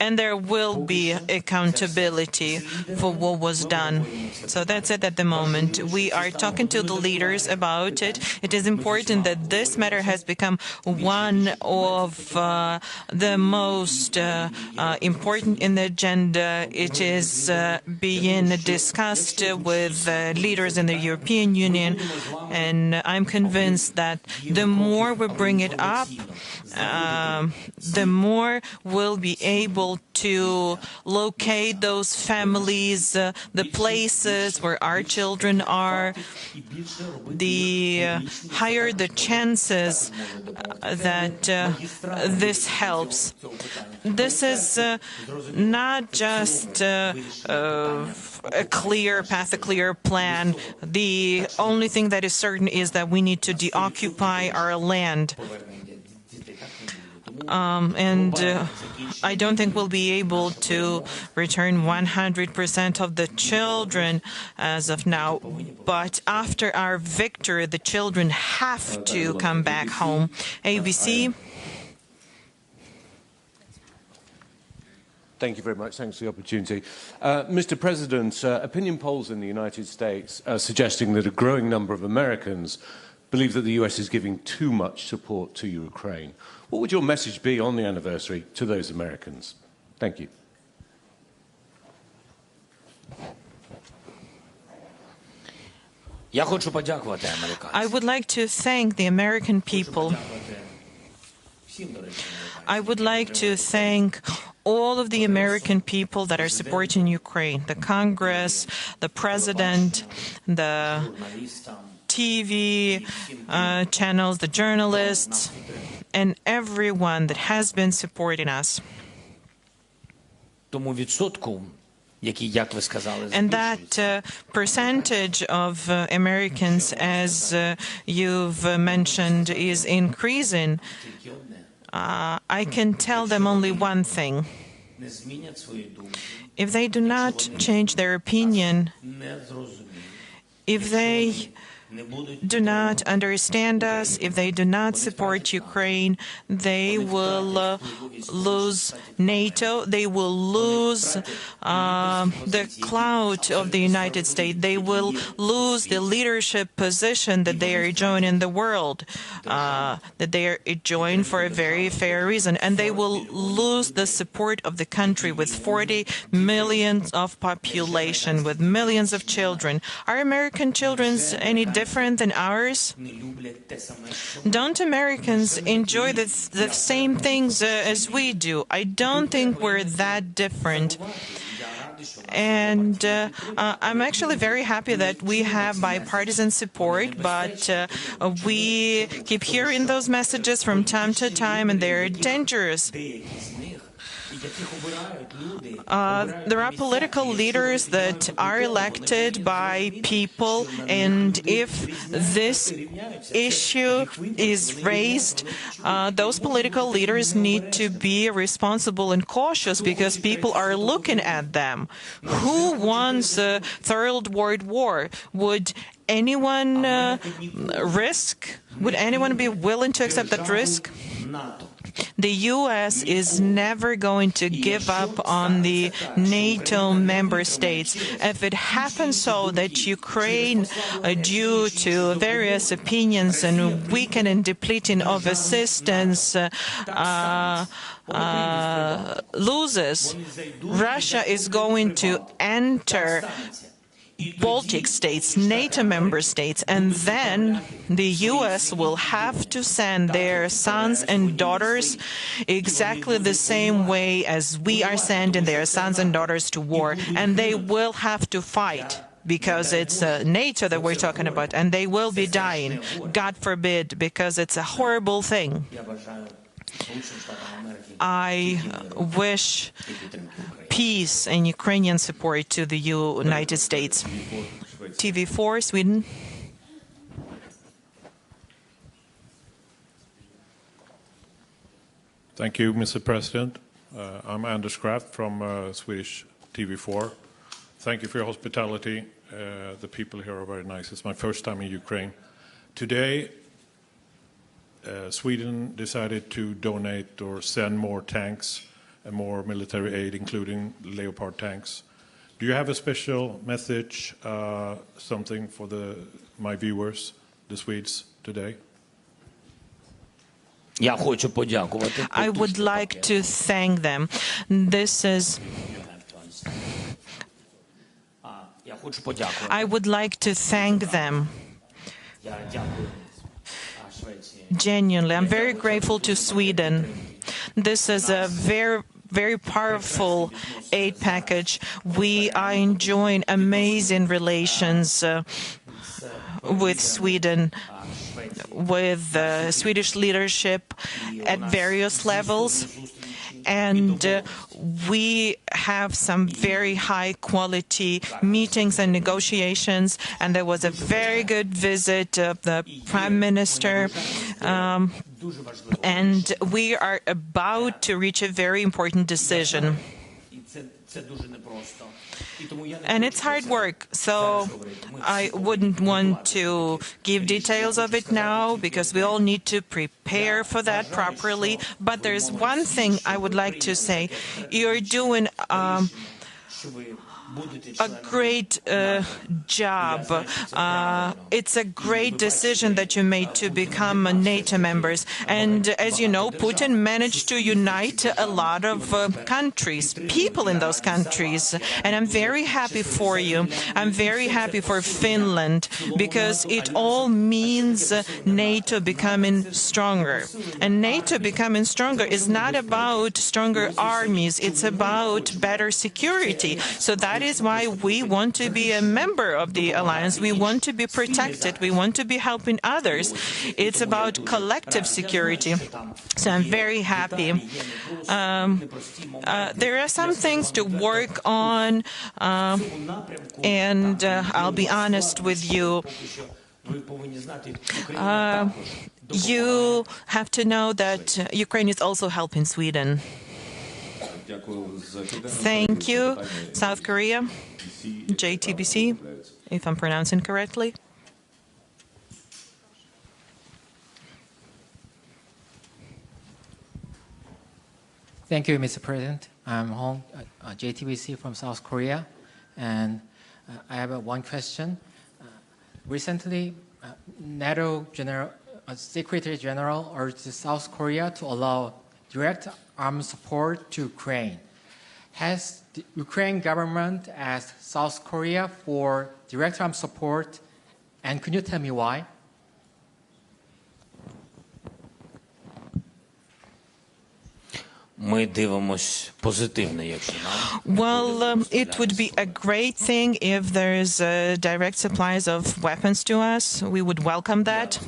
and there will be accountability for what was done. So that's it at the moment. We are talking to the leaders about it. It is important that this matter has become one of the most important in the agenda. It is being discussed with leaders in the European Union, and I'm convinced that the more we bring it up, the more we'll be able to locate those families, the places where our children are, the higher the chances that this helps. This is not just a clear path, a clear plan. The only thing that is certain is that we need to deoccupy our land. I don't think we'll be able to return 100% of the children as of now. But after our victory, the children have to come back home. ABC. Thank you very much. Thanks for the opportunity. Mr. President, opinion polls in the United States are suggesting that a growing number of Americans believe that the US is giving too much support to Ukraine. What would your message be on the anniversary to those Americans? Thank you. I would like to thank the American people. I would like to thank all of the American people that are supporting Ukraine, the Congress, the President, the TV channels, the journalists, and everyone that has been supporting us. And that percentage of Americans, as you've mentioned, is increasing. I can tell them only one thing. If they do not change their opinion, if they do not understand us, if they do not support Ukraine, they will lose NATO, they will lose the clout of the United States, they will lose the leadership position that they are enjoying in the world, that they are enjoying for a very fair reason, and they will lose the support of the country with 40 million of population, with millions of children. Are American children any different than ours? Don't Americans enjoy the same things as we do? I don't think we're that different. And I'm actually very happy that we have bipartisan support, but we keep hearing those messages from time to time, and they're dangerous. There are political leaders that are elected by people, and if this issue is raised, those political leaders need to be responsible and cautious because people are looking at them. Who wants a third world war? Would anyone would anyone be willing to accept that risk? The U.S. is never going to give up on the NATO member states. If it happens so that Ukraine, due to various opinions and weakening and depleting of assistance, loses, Russia is going to enter Baltic states, NATO member states, and then the U.S. will have to send their sons and daughters exactly the same way as we are sending their sons and daughters to war, and they will have to fight. Because it's NATO that we're talking about, and they will be dying, God forbid, because it's a horrible thing. I wish peace and Ukrainian support to the United States. TV4, Sweden. Thank you, Mr. President. I'm Anders Kraft from Swedish TV4. Thank you for your hospitality. The people here are very nice. It's my first time in Ukraine. Today, Sweden decided to donate or send more tanks and more military aid, including Leopard tanks. Do you have a special message, something for my viewers, the Swedes, today? I would like to thank them. I would like to thank them. Genuinely, I'm very grateful to Sweden. This is a very powerful aid package. We are enjoying amazing relations with Sweden, with the Swedish leadership at various levels. And we have some very high-quality meetings and negotiations, and there was a very good visit of the Prime Minister And we are about to reach a very important decision. And it's hard work, so I wouldn't want to give details of it now, because we all need to prepare for that properly. But there's one thing I would like to say. You're doing a great job. It's a great decision that you made to become NATO members. And as you know, Putin managed to unite a lot of countries, people in those countries. And I'm very happy for you. I'm very happy for Finland, because it all means NATO becoming stronger. And NATO becoming stronger is not about stronger armies. It's about better security. So that is why we want to be a member of the alliance. We want to be protected. We want to be helping others. It's about collective security. So I'm very happy. There are some things to work on, and I'll be honest with you. You have to know that Ukraine is also helping Sweden. Thank you. South Korea, JTBC, if I'm pronouncing correctly. Thank you, Mr. President. I'm Hong, JTBC from South Korea, and I have one question. Recently, NATO Secretary General urged South Korea to allow direct armed support to Ukraine. Has the Ukraine government asked South Korea for direct armed support, and can you tell me why? Well, it would be a great thing if there's direct supplies of weapons to us. We would welcome that.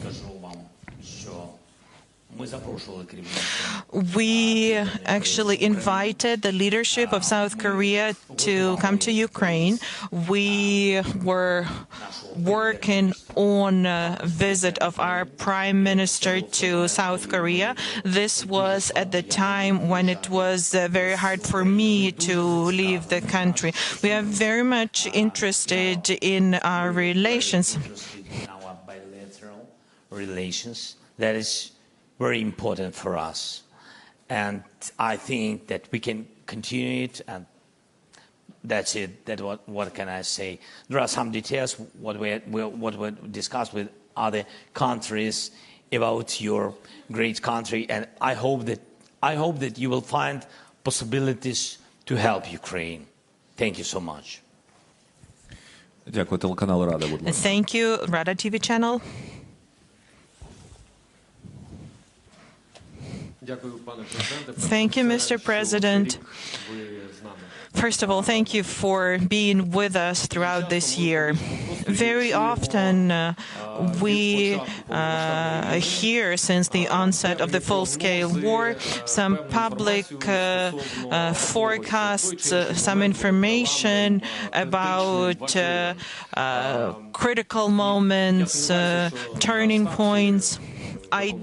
We actually invited the leadership of South Korea to come to Ukraine. We were working on a visit of our Prime Minister to South Korea. This was at the time when it was very hard for me to leave the country. We are very much interested in our relations. Our bilateral relations, that is very important for us. And I think that we can continue it, and that's it. What can I say? There are some details what we discussed with other countries about your great country, and I hope that you will find possibilities to help Ukraine. Thank you so much. Thank you, Rada TV channel. Thank you, Mr. President. First of all, thank you for being with us throughout this year. Very often we hear since the onset of the full-scale war some public forecasts, some information about critical moments, turning points. I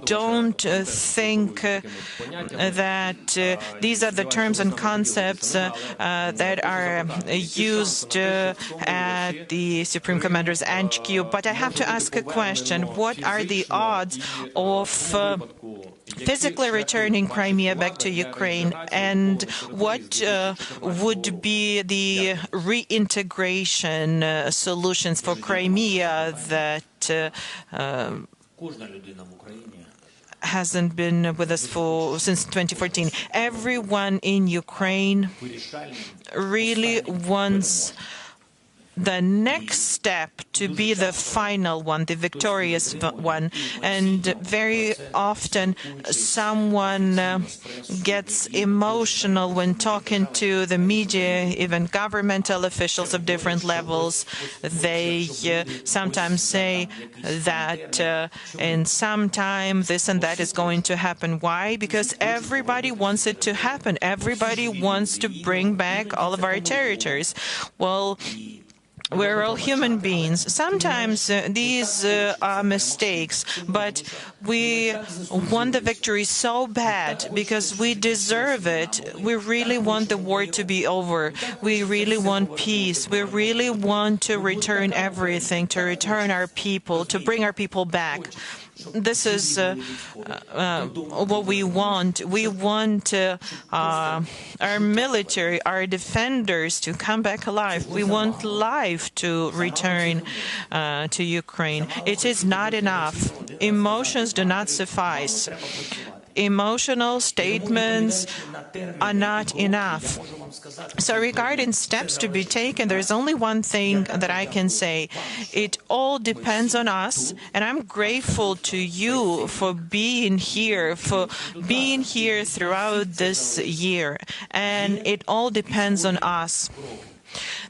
don't think that these are the terms and concepts that are used at the Supreme Commander's HQ. But I have to ask a question. What are the odds of physically returning Crimea back to Ukraine? And what would be the reintegration solutions for Crimea that hasn't been with us since 2014. Everyone in Ukraine really wants the next step to be the final one, the victorious one. And very often someone gets emotional when talking to the media, even governmental officials of different levels. They sometimes say that in some time this and that is going to happen. Why? Because everybody wants it to happen. Everybody wants to bring back all of our territories. Well, We're all human beings. Sometimes these are mistakes, but we want the victory so bad because we deserve it. We really want the war to be over. We really want peace. We really want to return everything, to return our people, to bring our people back. This is what we want. We want our military, our defenders to come back alive. We want life to return to Ukraine. It is not enough. Emotions do not suffice. Emotional statements are not enough. So regarding steps to be taken, there's only one thing that I can say. It all depends on us, and I'm grateful to you for being here throughout this year. And it all depends on us.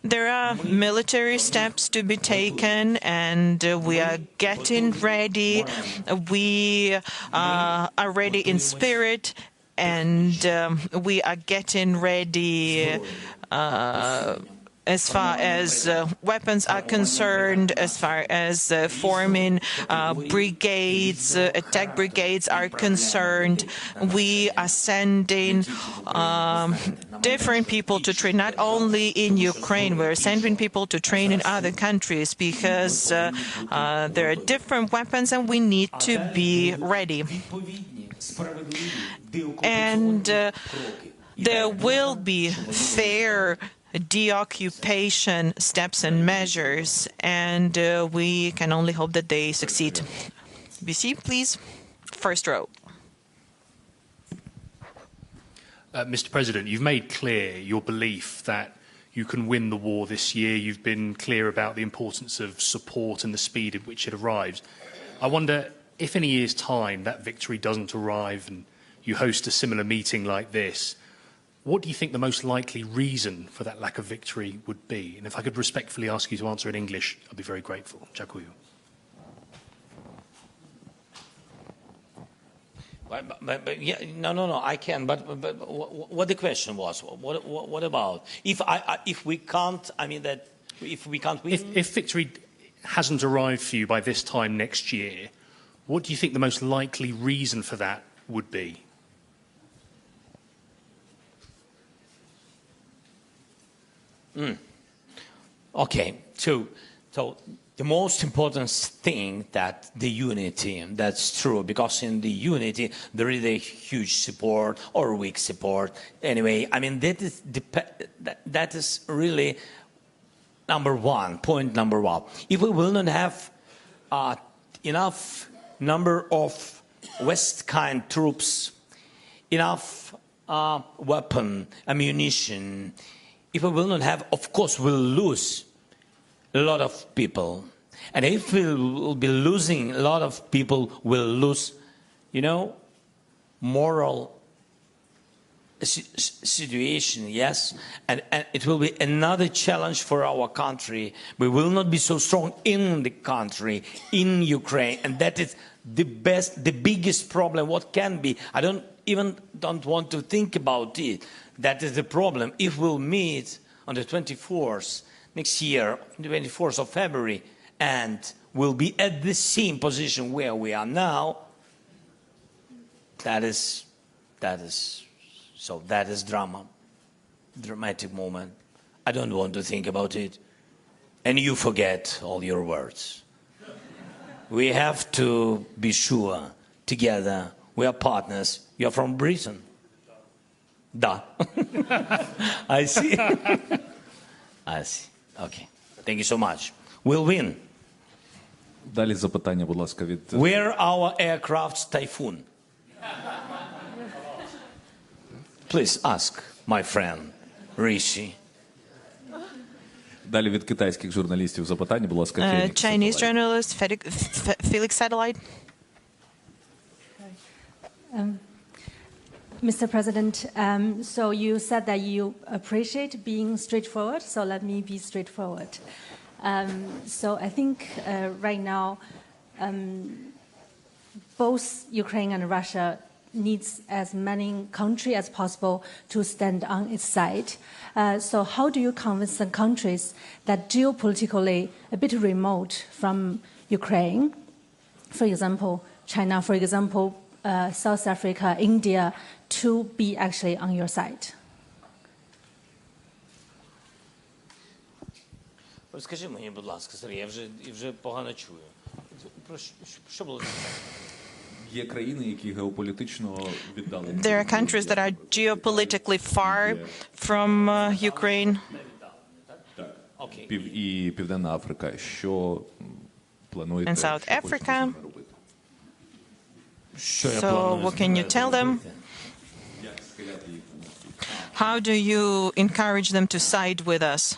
There are military steps to be taken, and we are getting ready. We are ready in spirit, and we are getting ready as far as weapons are concerned, as far as forming brigades, attack brigades are concerned. We are sending different people to train, not only in Ukraine, we're sending people to train in other countries because there are different weapons and we need to be ready. And there will be fair deoccupation steps and measures, and we can only hope that they succeed. BC, please. First row. Mr. President, you've made clear your belief that you can win the war this year. You've been clear about the importance of support and the speed at which it arrives. I wonder if in a year's time that victory doesn't arrive and you host a similar meeting like this, what do you think the most likely reason for that lack of victory would be? And if I could respectfully ask you to answer in English, I'd be very grateful. Dziękuję. No, I can. But what the question was? What about if we can't? I mean that if we can't win. If victory hasn't arrived for you by this time next year, what do you think the most likely reason for that would be? Okay, so the most important thing that the unity, that's true, because in the unity there is a huge support or weak support. Anyway, I mean that is really point number one. If we will not have enough number of West kind troops, enough weapon, ammunition, if we will not have, of course, we'll lose a lot of people. And if we will be losing a lot of people, we'll lose, moral situation, yes? And it will be another challenge for our country. We will not be so strong in the country, in Ukraine. And that is the biggest problem, what can be. I don't want to think about it. That is the problem. If we'll meet on the 24th next year, 24th of February, and we'll be at the same position where we are now, that is dramatic moment. I don't want to think about it. And you forget all your words. We have to be sure, together, we are partners. You're from Britain. Da. I see. I see. Okay. Thank you so much. We'll win. Далі запитання, будь ласка, від... Where our aircraft's Typhoon? Please ask my friend Rishi. Далі від китайських журналістів запитання, будь ласка, Chinese journalist Felix Satellite. Mr. President, so you said that you appreciate being straightforward, so let me be straightforward. So I think right now, both Ukraine and Russia needs as many countries as possible to stand on its side. So how do you convince the countries that geopolitically a bit remote from Ukraine, for example, China, for example, South Africa, India, to be actually on your side? Скажи мені, будь ласка, Сергій, я вже погано чую. Що було? Є країни, які геополітично віддалені. There are countries that are geopolitically far from Ukraine. І Південна Африка. Що плануєте? And South Africa. So what can you tell them? How do you encourage them to side with us?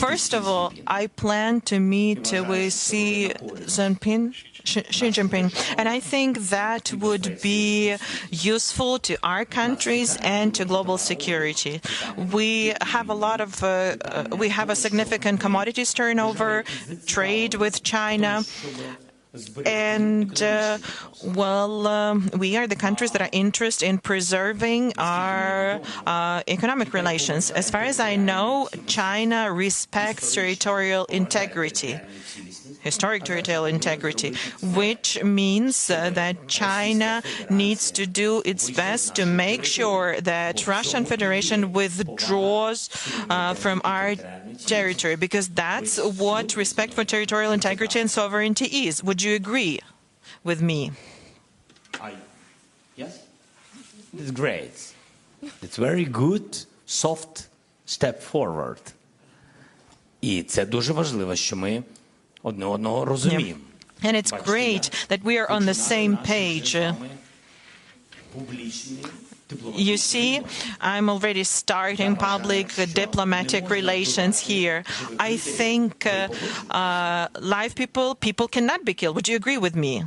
First of all, I plan to meet with Xi Jinping, and I think that would be useful to our countries and to global security. We have a significant commodities turnover, trade with China. And, we are the countries that are interested in preserving our economic relations. As far as I know, China respects territorial integrity, historic territorial integrity, which means that China needs to do its best to make sure that Russian Federation withdraws from our territory, because that's what respect for territorial integrity and sovereignty is. Would you agree with me? Yes. It's great. It's very good, soft step forward. І це дуже важливо, що ми одне одного розуміємо. And it's great that we are on the same page. You see, I'm already starting public diplomatic relations here. I think live people cannot be killed. Would you agree with me?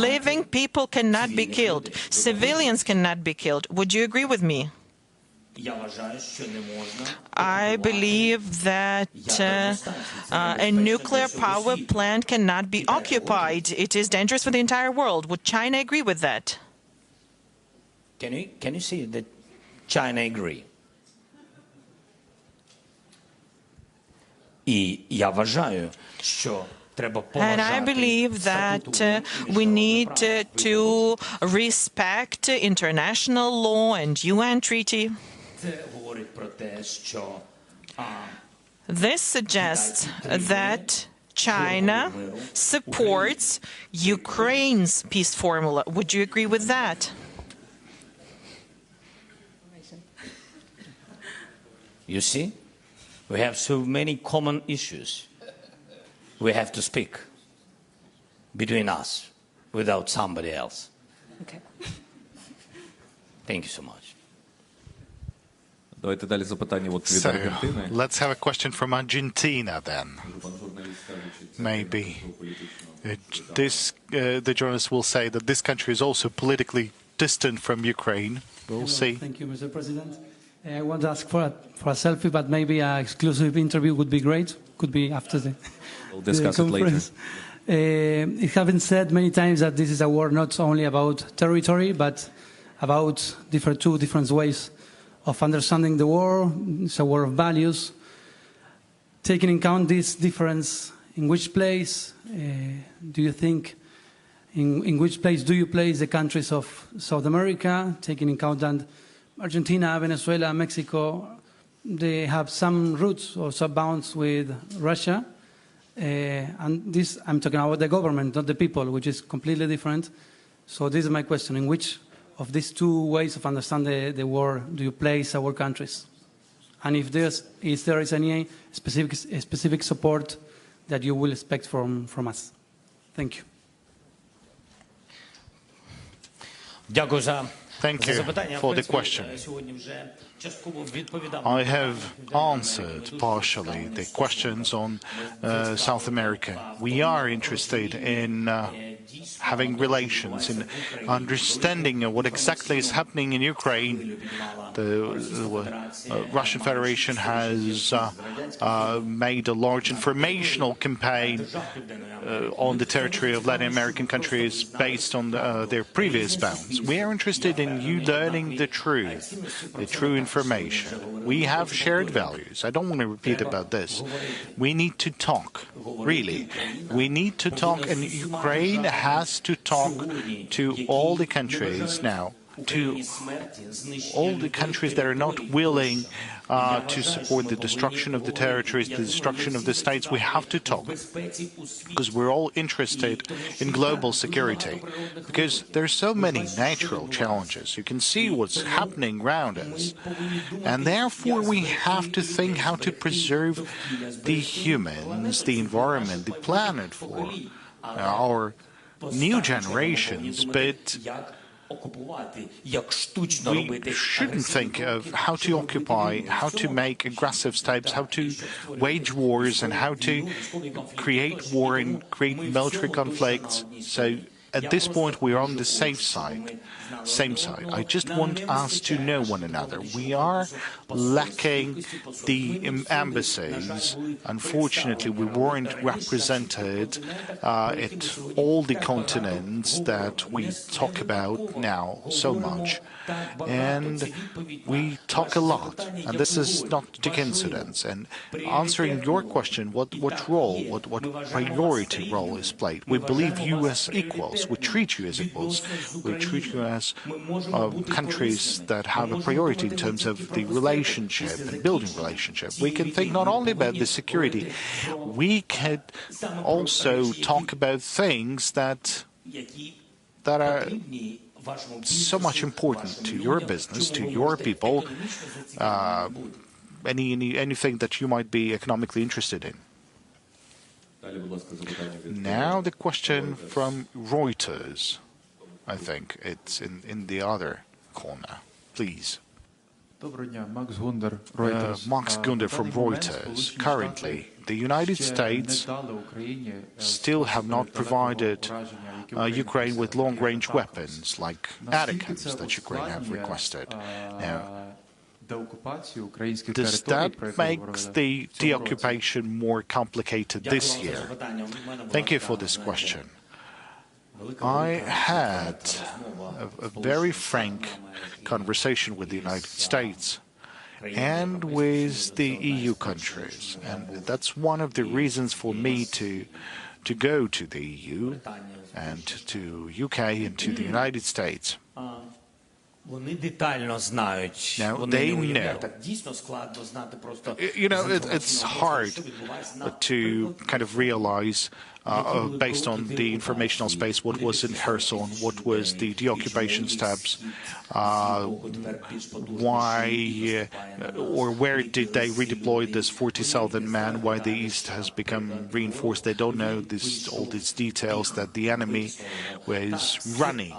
Living people cannot be killed. Civilians cannot be killed. Would you agree with me? I believe that a nuclear power plant cannot be occupied. It is dangerous for the entire world. Would China agree with that? Can you see that China agree? І я вважаю, що And I believe that we need to respect international law and UN treaty. This suggests that China supports Ukraine's peace formula. Would you agree with that? You see, we have so many common issues. We have to speak between us without somebody else. Okay. Thank you so much. Давайте далі запитання від So, Аргентини. let's have a question from Argentina then. Maybe the journalist will say that this country is also politically distant from Ukraine. We'll see. Thank you, Mr. President. I want to ask for a selfie, but maybe an exclusive interview would be great. Could be after We'll discuss it later. It has been said many times that this is a war not only about territory, but about two different ways of understanding the war. It's a war of values. Taking into account this difference, in which place do you think, in which place do you place the countries of South America, taking into account that Argentina, Venezuela, Mexico, they have some roots or some bounds with Russia? And this, I'm talking about the government, not the people, which is completely different. So this is my question. In which of these two ways of understanding the war do you place our countries? And if there is any specific support that you will expect from us? Thank you. Дякую за Thank you for the question. I have answered partially the questions on South America. We are interested in having relations, in understanding what exactly is happening in Ukraine. The Russian Federation has made a large informational campaign on the territory of Latin American countries based on their previous bounds. We are interested in you learning the true information. We have shared values. I don't want to repeat about this. We need to talk, really. We need to talk, and Ukraine has to talk to all the countries now, to all the countries that are not willing to support the destruction of the territories, the destruction of the states. We have to talk, because we're all interested in global security, because there are so many natural challenges. You can see what's happening around us, and therefore we have to think how to preserve the humans, the environment, the planet for our new generations, but we shouldn't think of how to occupy, how to make aggressive steps, how to wage wars, and how to create war and create military conflicts. So at this point, we're on the safe side, same side. I just want us to know one another. We are lacking the embassies. Unfortunately, we weren't represented at all the continents that we talk about now so much. And we talk a lot, and this is not a coincidence. And answering your question, what role, what priority role is played? We believe you as equals. We treat you as equals. We treat you as countries that have a priority in terms of the relationship and building relationship. We can think not only about the security, we can also talk about things that are so much important to your business, to your people, anything that you might be economically interested in. Now the question from Reuters. I think it's in the other corner. Please. Max Gunder from Reuters. Currently, the United States still have not provided Ukraine with long-range weapons like ATACMS that Ukraine have requested. Now, does that make the deoccupation more complicated this year? Thank you for this question. I had a very frank conversation with the United States and with the EU countries, and that's one of the reasons for me to go to the EU and to UK and to the United States. Now, they know. You know, it's hard to kind of realize, based on the informational space, what was in Kherson, what was the deoccupation steps, why or where did they redeploy this 40,000 men, why the East has become reinforced. They don't know all these details, that the enemy was running.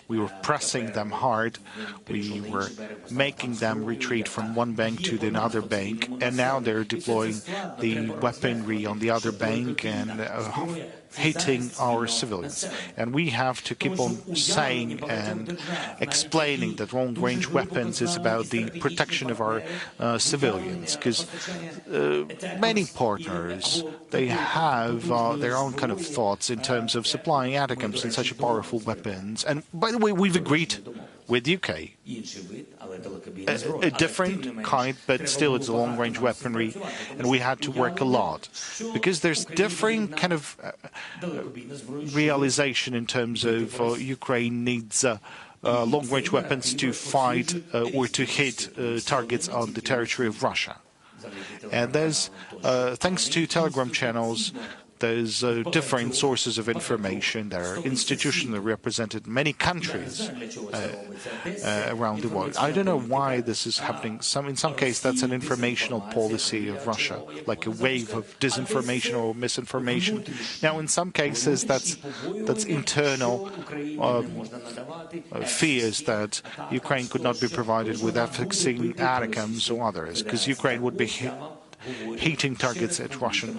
We were pressing them hard. We were making them retreat from one bank to the other bank, and now they're deploying the weaponry on the other bank and hitting our civilians. And we have to keep on saying and explaining that long-range weapons is about the protection of our civilians, because many partners, they have their own kind of thoughts in terms of supplying ATACMS and such powerful weapons. And by the way, we've agreed with the UK. A different kind, but still it's a long-range weaponry, and we had to work a lot, because there's different kind of realization in terms of Ukraine needs long-range weapons to fight or to hit targets on the territory of Russia. And there's, thanks to Telegram channels, there's different sources of information. There are institutionally represented in many countries around the world. I don't know why this is happening. In some cases, that's an informational policy of Russia, like a wave of disinformation or misinformation. Now, in some cases, that's internal fears that Ukraine could not be provided with F-16 ATACMS or others, because Ukraine would be hitting targets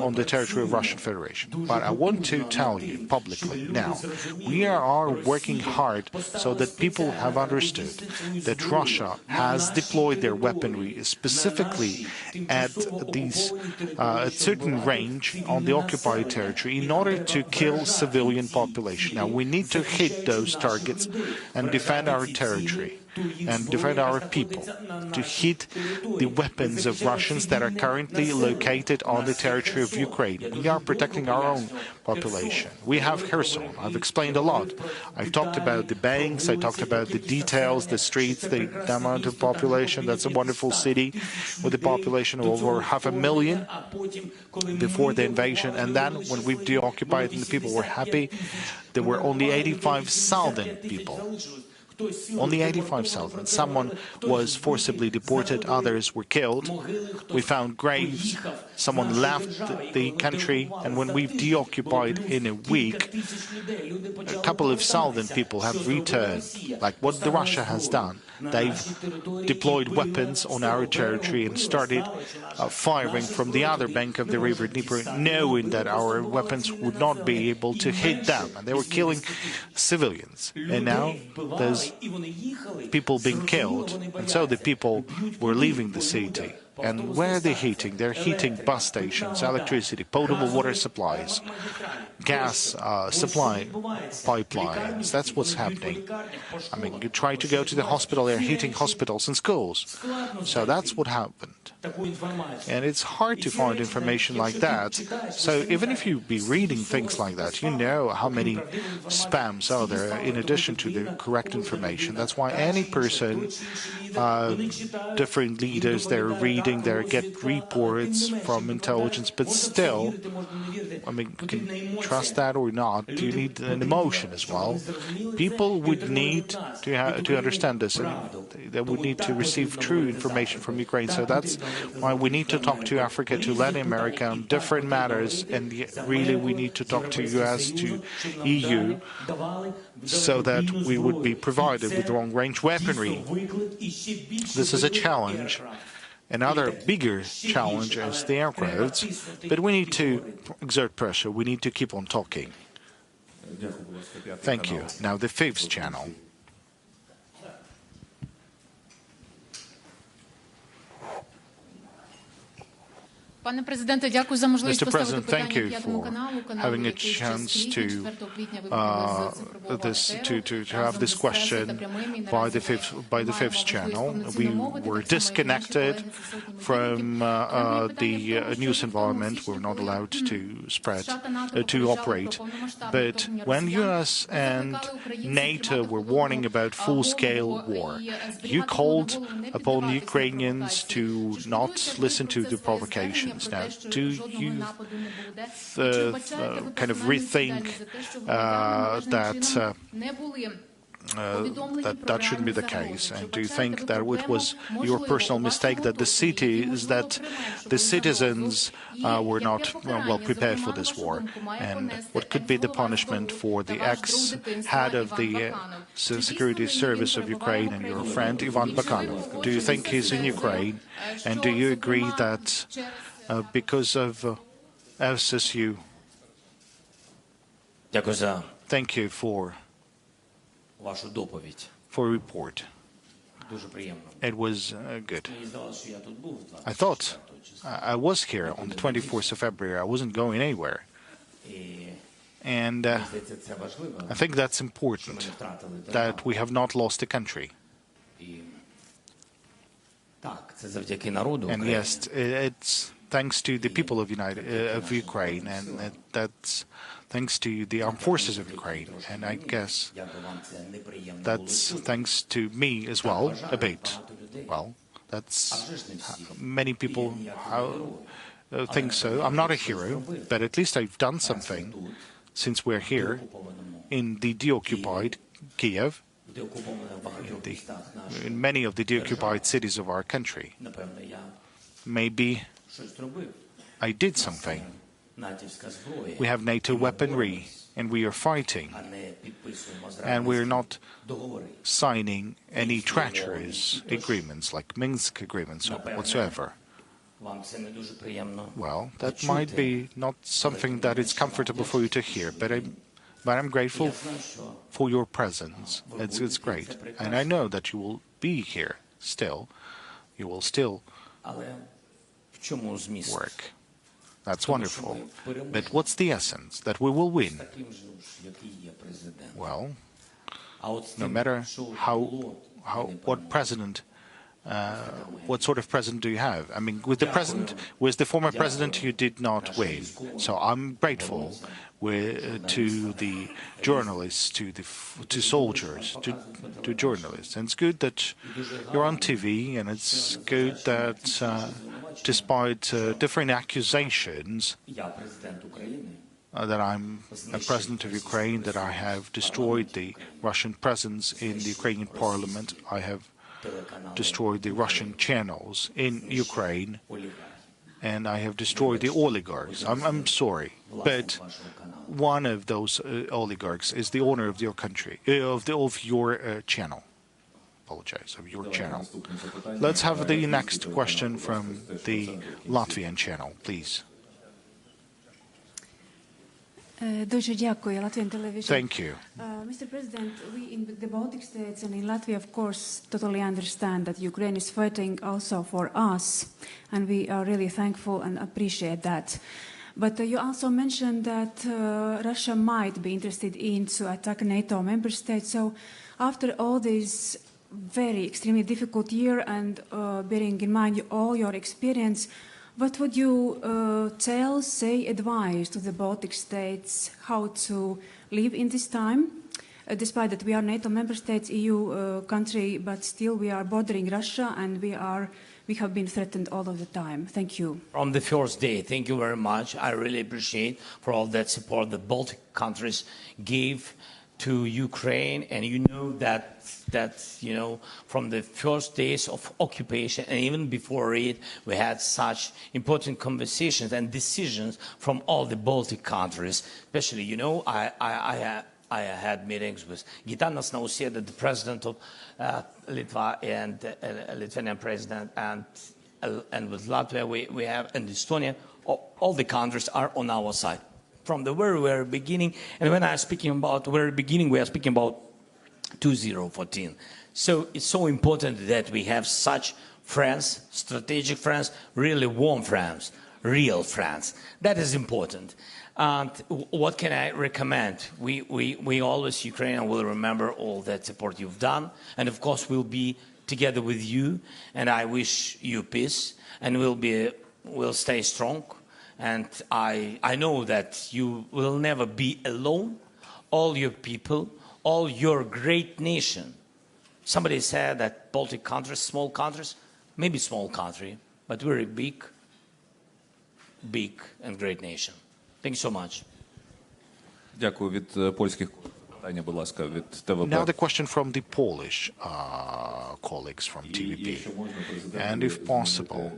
on the territory of Russian Federation. But I want to tell you publicly now, we are working hard so that people have understood that Russia has deployed their weaponry specifically at a certain range on the occupied territory in order to kill civilian population. Now, we need to hit those targets and defend our territory and defend our people, to hit the weapons of Russians that are currently located on the territory of Ukraine. We are protecting our own population. We have Kherson. I've explained a lot. I've talked about the banks, I talked about the details, the streets, the amount of population. That's a wonderful city with a population of over 500,000 before the invasion. And then when we deoccupied and the people were happy, there were only 85,000 people. Only 85,000. Someone was forcibly deported, others were killed. We found graves, someone left the country, and when we've deoccupied in a week, a couple of thousand people have returned. Like what Russia has done. They've deployed weapons on our territory and started firing from the other bank of the river Dnieper, knowing that our weapons would not be able to hit them. And they were killing civilians. And now there's people being killed. And so the people were leaving the city. And where are they heating? They're heating bus stations, electricity, potable water supplies, gas supply pipelines. That's what's happening. I mean, you try to go to the hospital, they're heating hospitals and schools. So that's what happened. And it's hard to find information like that. So even if you be reading things like that, you know how many spams are there in addition to the correct information. That's why any person, different leaders, they're reading, they get reports from intelligence, but still, I mean, you can trust that or not. You need an emotion as well. People would need to understand this, and they would need to receive true information from Ukraine. So that's why we need to talk to Africa, to Latin America on different matters, and really we need to talk to US, to EU, so that we would be provided with long-range weaponry. This is a challenge. Another bigger challenge is the aircrafts, but we need to exert pressure. We need to keep on talking. Thank you. Now the fifth channel. Mr. President, thank you for having a chance to have this question by the fifth channel. We were disconnected from the news environment. We're not allowed to operate. But when US and NATO were warning about full-scale war, you called upon the Ukrainians to not listen to the provocation. Now, do you kind of rethink that shouldn't be the case? And do you think that it was your personal mistake that the citizens were not well prepared for this war? And what could be the punishment for the ex-head of the Security Service of Ukraine and your friend Ivan Bakanov? Do you think he's in Ukraine? And do you agree that because of SSU? Thank you for report. It was good. I thought I was here on the 24th of February. I wasn't going anywhere. And I think that's important, that we have not lost the country. And yes, it's thanks to the people of Ukraine, and that's thanks to the armed forces of Ukraine. And I guess that's thanks to me as well, a bit. Well, that's many people think so. I'm not a hero, but at least I've done something since we're here in the deoccupied Kyiv, in many of the deoccupied cities of our country. Maybe I did something. We have NATO weaponry, and we are fighting, and we're not signing any treacherous agreements like Minsk agreements or whatsoever. Well, that might be not something that is comfortable for you to hear, but I'm grateful for your presence. It's great, and I know that you will be here still. You will still work. That's wonderful. But what's the essence? That we will win. Well, no matter what president, what sort of president do you have? I mean, with the former president, you did not win. So I'm grateful to the journalists, to soldiers, to journalists. And it's good that you're on TV, and it's good that despite different accusations that I'm a president of Ukraine, that I have destroyed the Russian presence in the Ukrainian parliament, I have destroyed the Russian channels in Ukraine, and I have destroyed the oligarchs. I'm sorry, but one of those oligarchs is the owner of your country, of your channel. Apologize, of your channel. Let's have the next question from the Latvian channel, please. Thank you. Mr. President, we in the Baltic states and in Latvia, of course, totally understand that Ukraine is fighting also for us, and we are really thankful and appreciate that. But you also mentioned that Russia might be interested in to attack NATO member states. So after all this very extremely difficult year and bearing in mind all your experience, what would you advise to the Baltic states how to live in this time? Despite that we are NATO member states, EU country, but still we are bordering Russia, and we have been threatened all of the time. Thank you. From the first day, thank you very much. I really appreciate for all that support the Baltic countries gave to Ukraine, and you know that from the first days of occupation and even before it, we had such important conversations and decisions from all the Baltic countries. Especially, I had meetings with Gitanas Nausėda, the president of Litva, and Lithuanian president, and with Latvia we have, and Estonia. All the countries are on our side from the very, very beginning. And when I'm speaking about very beginning, we are speaking about 2014. So it's so important that we have such friends, strategic friends, really warm friends, real friends. That is important. And what can I recommend? We always, Ukrainian, will remember all that support you've done. And of course, we'll be together with you. And I wish you peace. And we'll stay strong. And I know that you will never be alone. All your people, all your great nation. Somebody said that Baltic countries, small countries, maybe small country, but very big and great nation. Thank you so much. Дякую від польських питання, будь ласка, від ТВП. Now the question from the Polish colleagues from TVP. And if possible,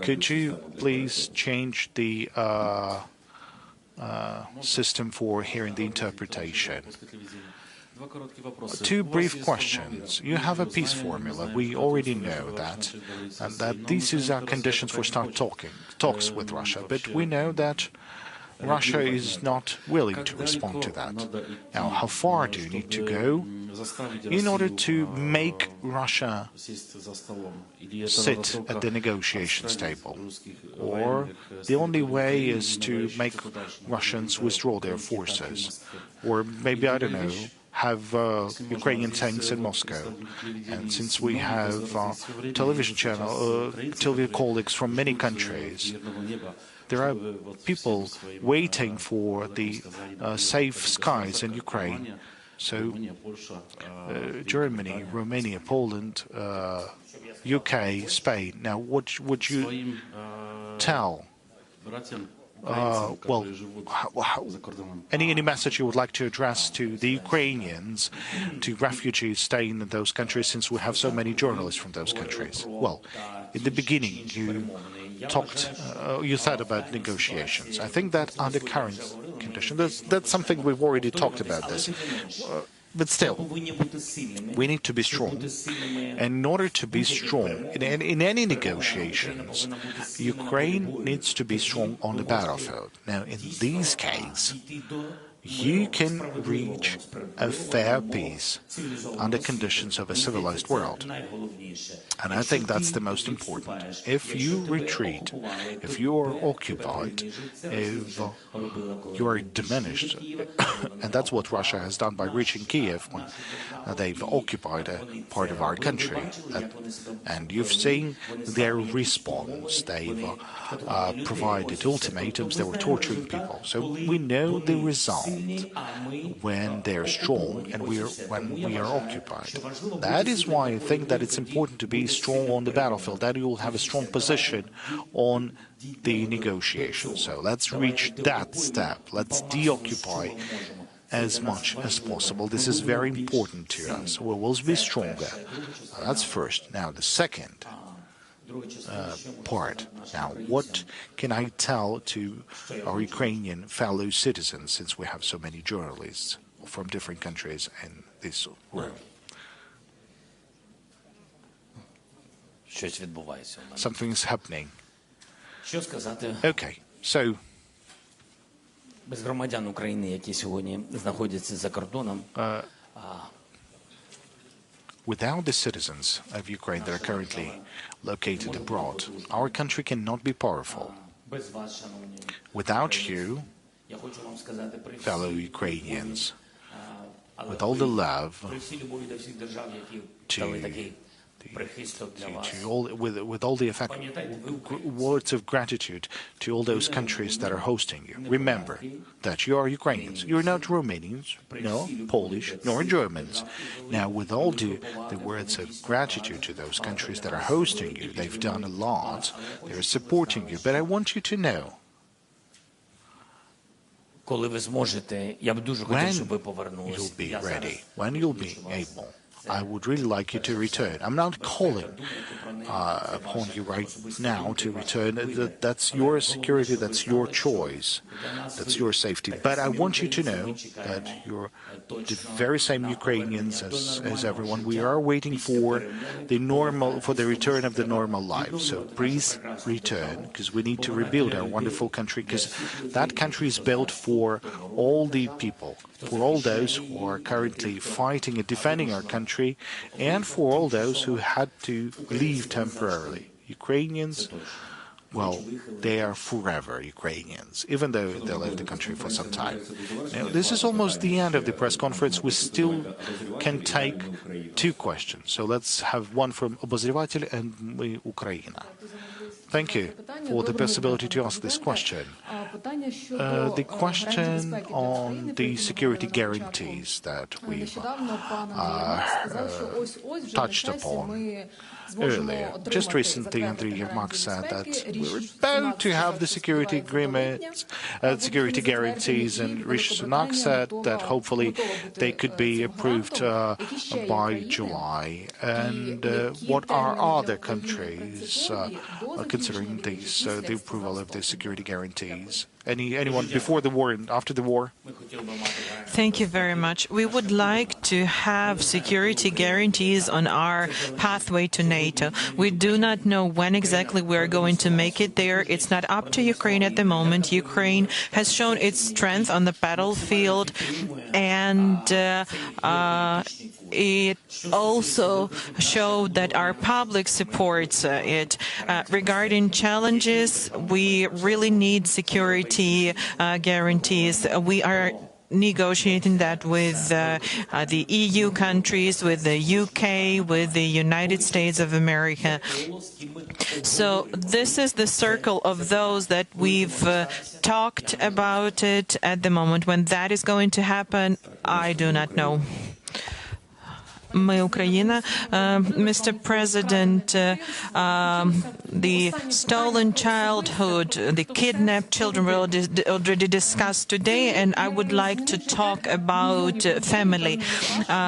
could you please change the system for hearing the interpretation? Two brief questions. You have a peace formula. We already know that, and that these are conditions for talks with Russia. But we know that Russia is not willing to respond to that. Now, how far do you need to go in order to make Russia sit at the negotiations table? Or the only way is to make Russians withdraw their forces? Or maybe, I don't know, have Ukrainian tanks in Moscow. And since we have television colleagues from many countries, there are people waiting for the safe skies in Ukraine. So Germany, Romania, Poland, UK, Spain. Now, what would you tell well, any message you would like to address to the Ukrainians, to refugees staying in those countries, since we have so many journalists from those countries? Well, in the beginning, you said about negotiations. I think that under current conditions, that's something we've already talked about this. But still, we need to be strong. And in order to be strong in any negotiations, Ukraine needs to be strong on the battlefield. Now, in this case, you can reach a fair peace under conditions of a civilized world. And I think that's the most important. If you retreat, if you are occupied, if you are diminished, and that's what Russia has done by reaching Kyiv when they've occupied a part of our country. And you've seen their response. They've provided ultimatums, they were torturing people. So we know the result when they're strong and when we are occupied. That is why I think that it's important to be strong on the battlefield, that you will have a strong position on the negotiations. So let's reach that step. Let's deoccupy as much as possible. This is very important to us. We will be stronger. That's first. Now, the second part. Now, what can I tell to our Ukrainian fellow citizens, since we have so many journalists from different countries in this room? Something is happening. Okay, so without the citizens of Ukraine that are currently located abroad, our country cannot be powerful. Without you, fellow Ukrainians, with all the love with all the words of gratitude to all those countries that are hosting you. Remember that you are Ukrainians. You're not Romanians, nor Polish, nor Germans. Now, with all the words of gratitude to those countries that are hosting you, they've done a lot. They're supporting you. But I want you to know, when you'll be ready, when you'll be able, I would really like you to return. I'm not calling upon you right now to return. That's your security, that's your choice, that's your safety. But I want you to know that you're the very same Ukrainians as everyone. We are waiting for the return of the normal life. So please return, because we need to rebuild our wonderful country, because that country is built for all the people, for all those who are currently fighting and defending our country, and for all those who had to leave temporarily. Ukrainians, well, they are forever Ukrainians, even though they left the country for some time. Now, this is almost the end of the press conference. We still can take two questions. So let's have one from Obozrevатель and Ukraina. Thank you for the possibility to ask this question. The question on the security guarantees that we've touched upon earlier. Just recently, Andriy Yermak said that we were about to have the security agreements, security guarantees, and Rishi Sunak said that hopefully they could be approved by July. And what are other countries considering these, the approval of the security guarantees? Anyone before the war and after the war? Thank you very much. We would like to have security guarantees on our pathway to NATO. We do not know when exactly we're going to make it there. It's not up to Ukraine at the moment. Ukraine has shown its strength on the battlefield, and it also showed that our public supports it. Regarding challenges, we really need security guarantees. We are negotiating that with the EU countries, with the UK, with the United States of America. So this is the circle of those that we've talked about it at the moment. When that is going to happen, I do not know. Мы Украина. Mr. President, the stolen childhood, the kidnapped children were already discussed today, and I would like to talk about family.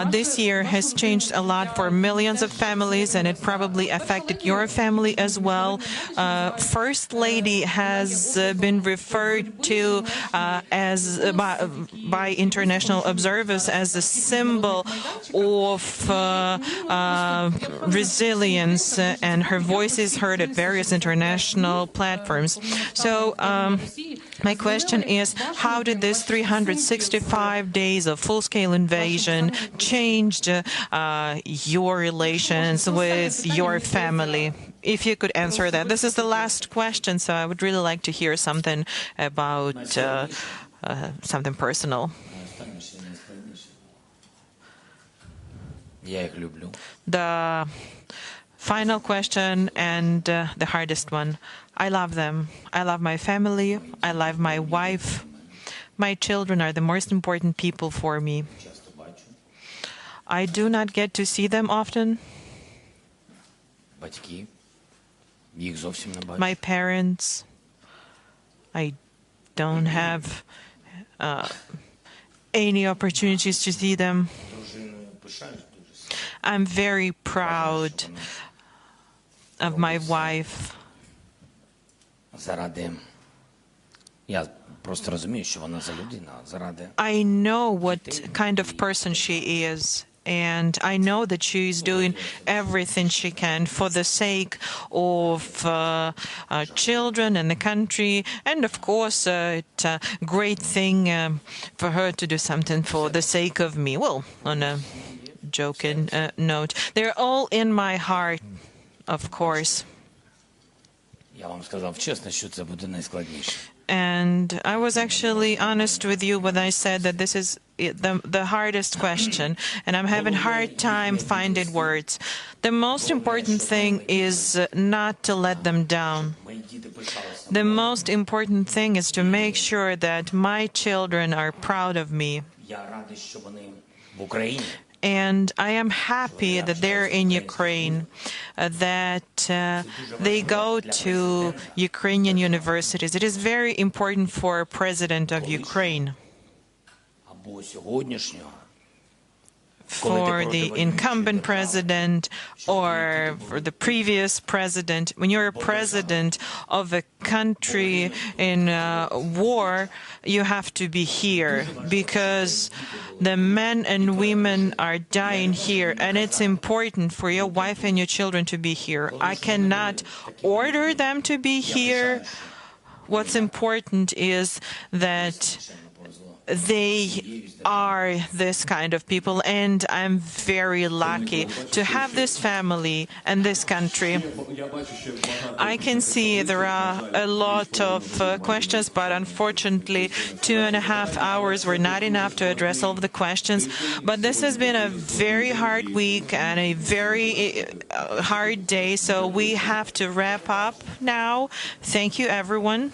This year has changed a lot for millions of families, and it probably affected your family as well. First Lady has been referred to by international observers as a symbol of resilience, and her voice is heard at various international platforms. So my question is, how did this 365 days of full-scale invasion change your relations with your family? If you could answer that. This is the last question, so I would really like to hear something about something personal. The final question and the hardest one. I love them. I love my family. I love my wife. My children are the most important people for me. I do not get to see them often. My parents, I don't have any opportunities to see them. I'm very proud of my wife. I know what kind of person she is, and I know that she is doing everything she can for the sake of children and the country, and of course it's a great thing for her to do something for the sake of me. Well, on a joking note, they're all in my heart, of course. And I was actually honest with you when I said that this is the hardest question, and I'm having a hard time finding words. The most important thing is not to let them down. The most important thing is to make sure that my children are proud of me. And I am happy that they're in Ukraine, that they go to Ukrainian universities. It is very important for a president of Ukraine, for the incumbent president or for the previous president. When you're a president of a country in war, you have to be here because the men and women are dying here, and it's important for your wife and your children to be here. I cannot order them to be here. What's important is that they are this kind of people, and I'm very lucky to have this family and this country. I can see there are a lot of questions, but unfortunately 2.5 hours were not enough to address all of the questions. But this has been a very hard week and a very hard day, so we have to wrap up now. Thank you, everyone.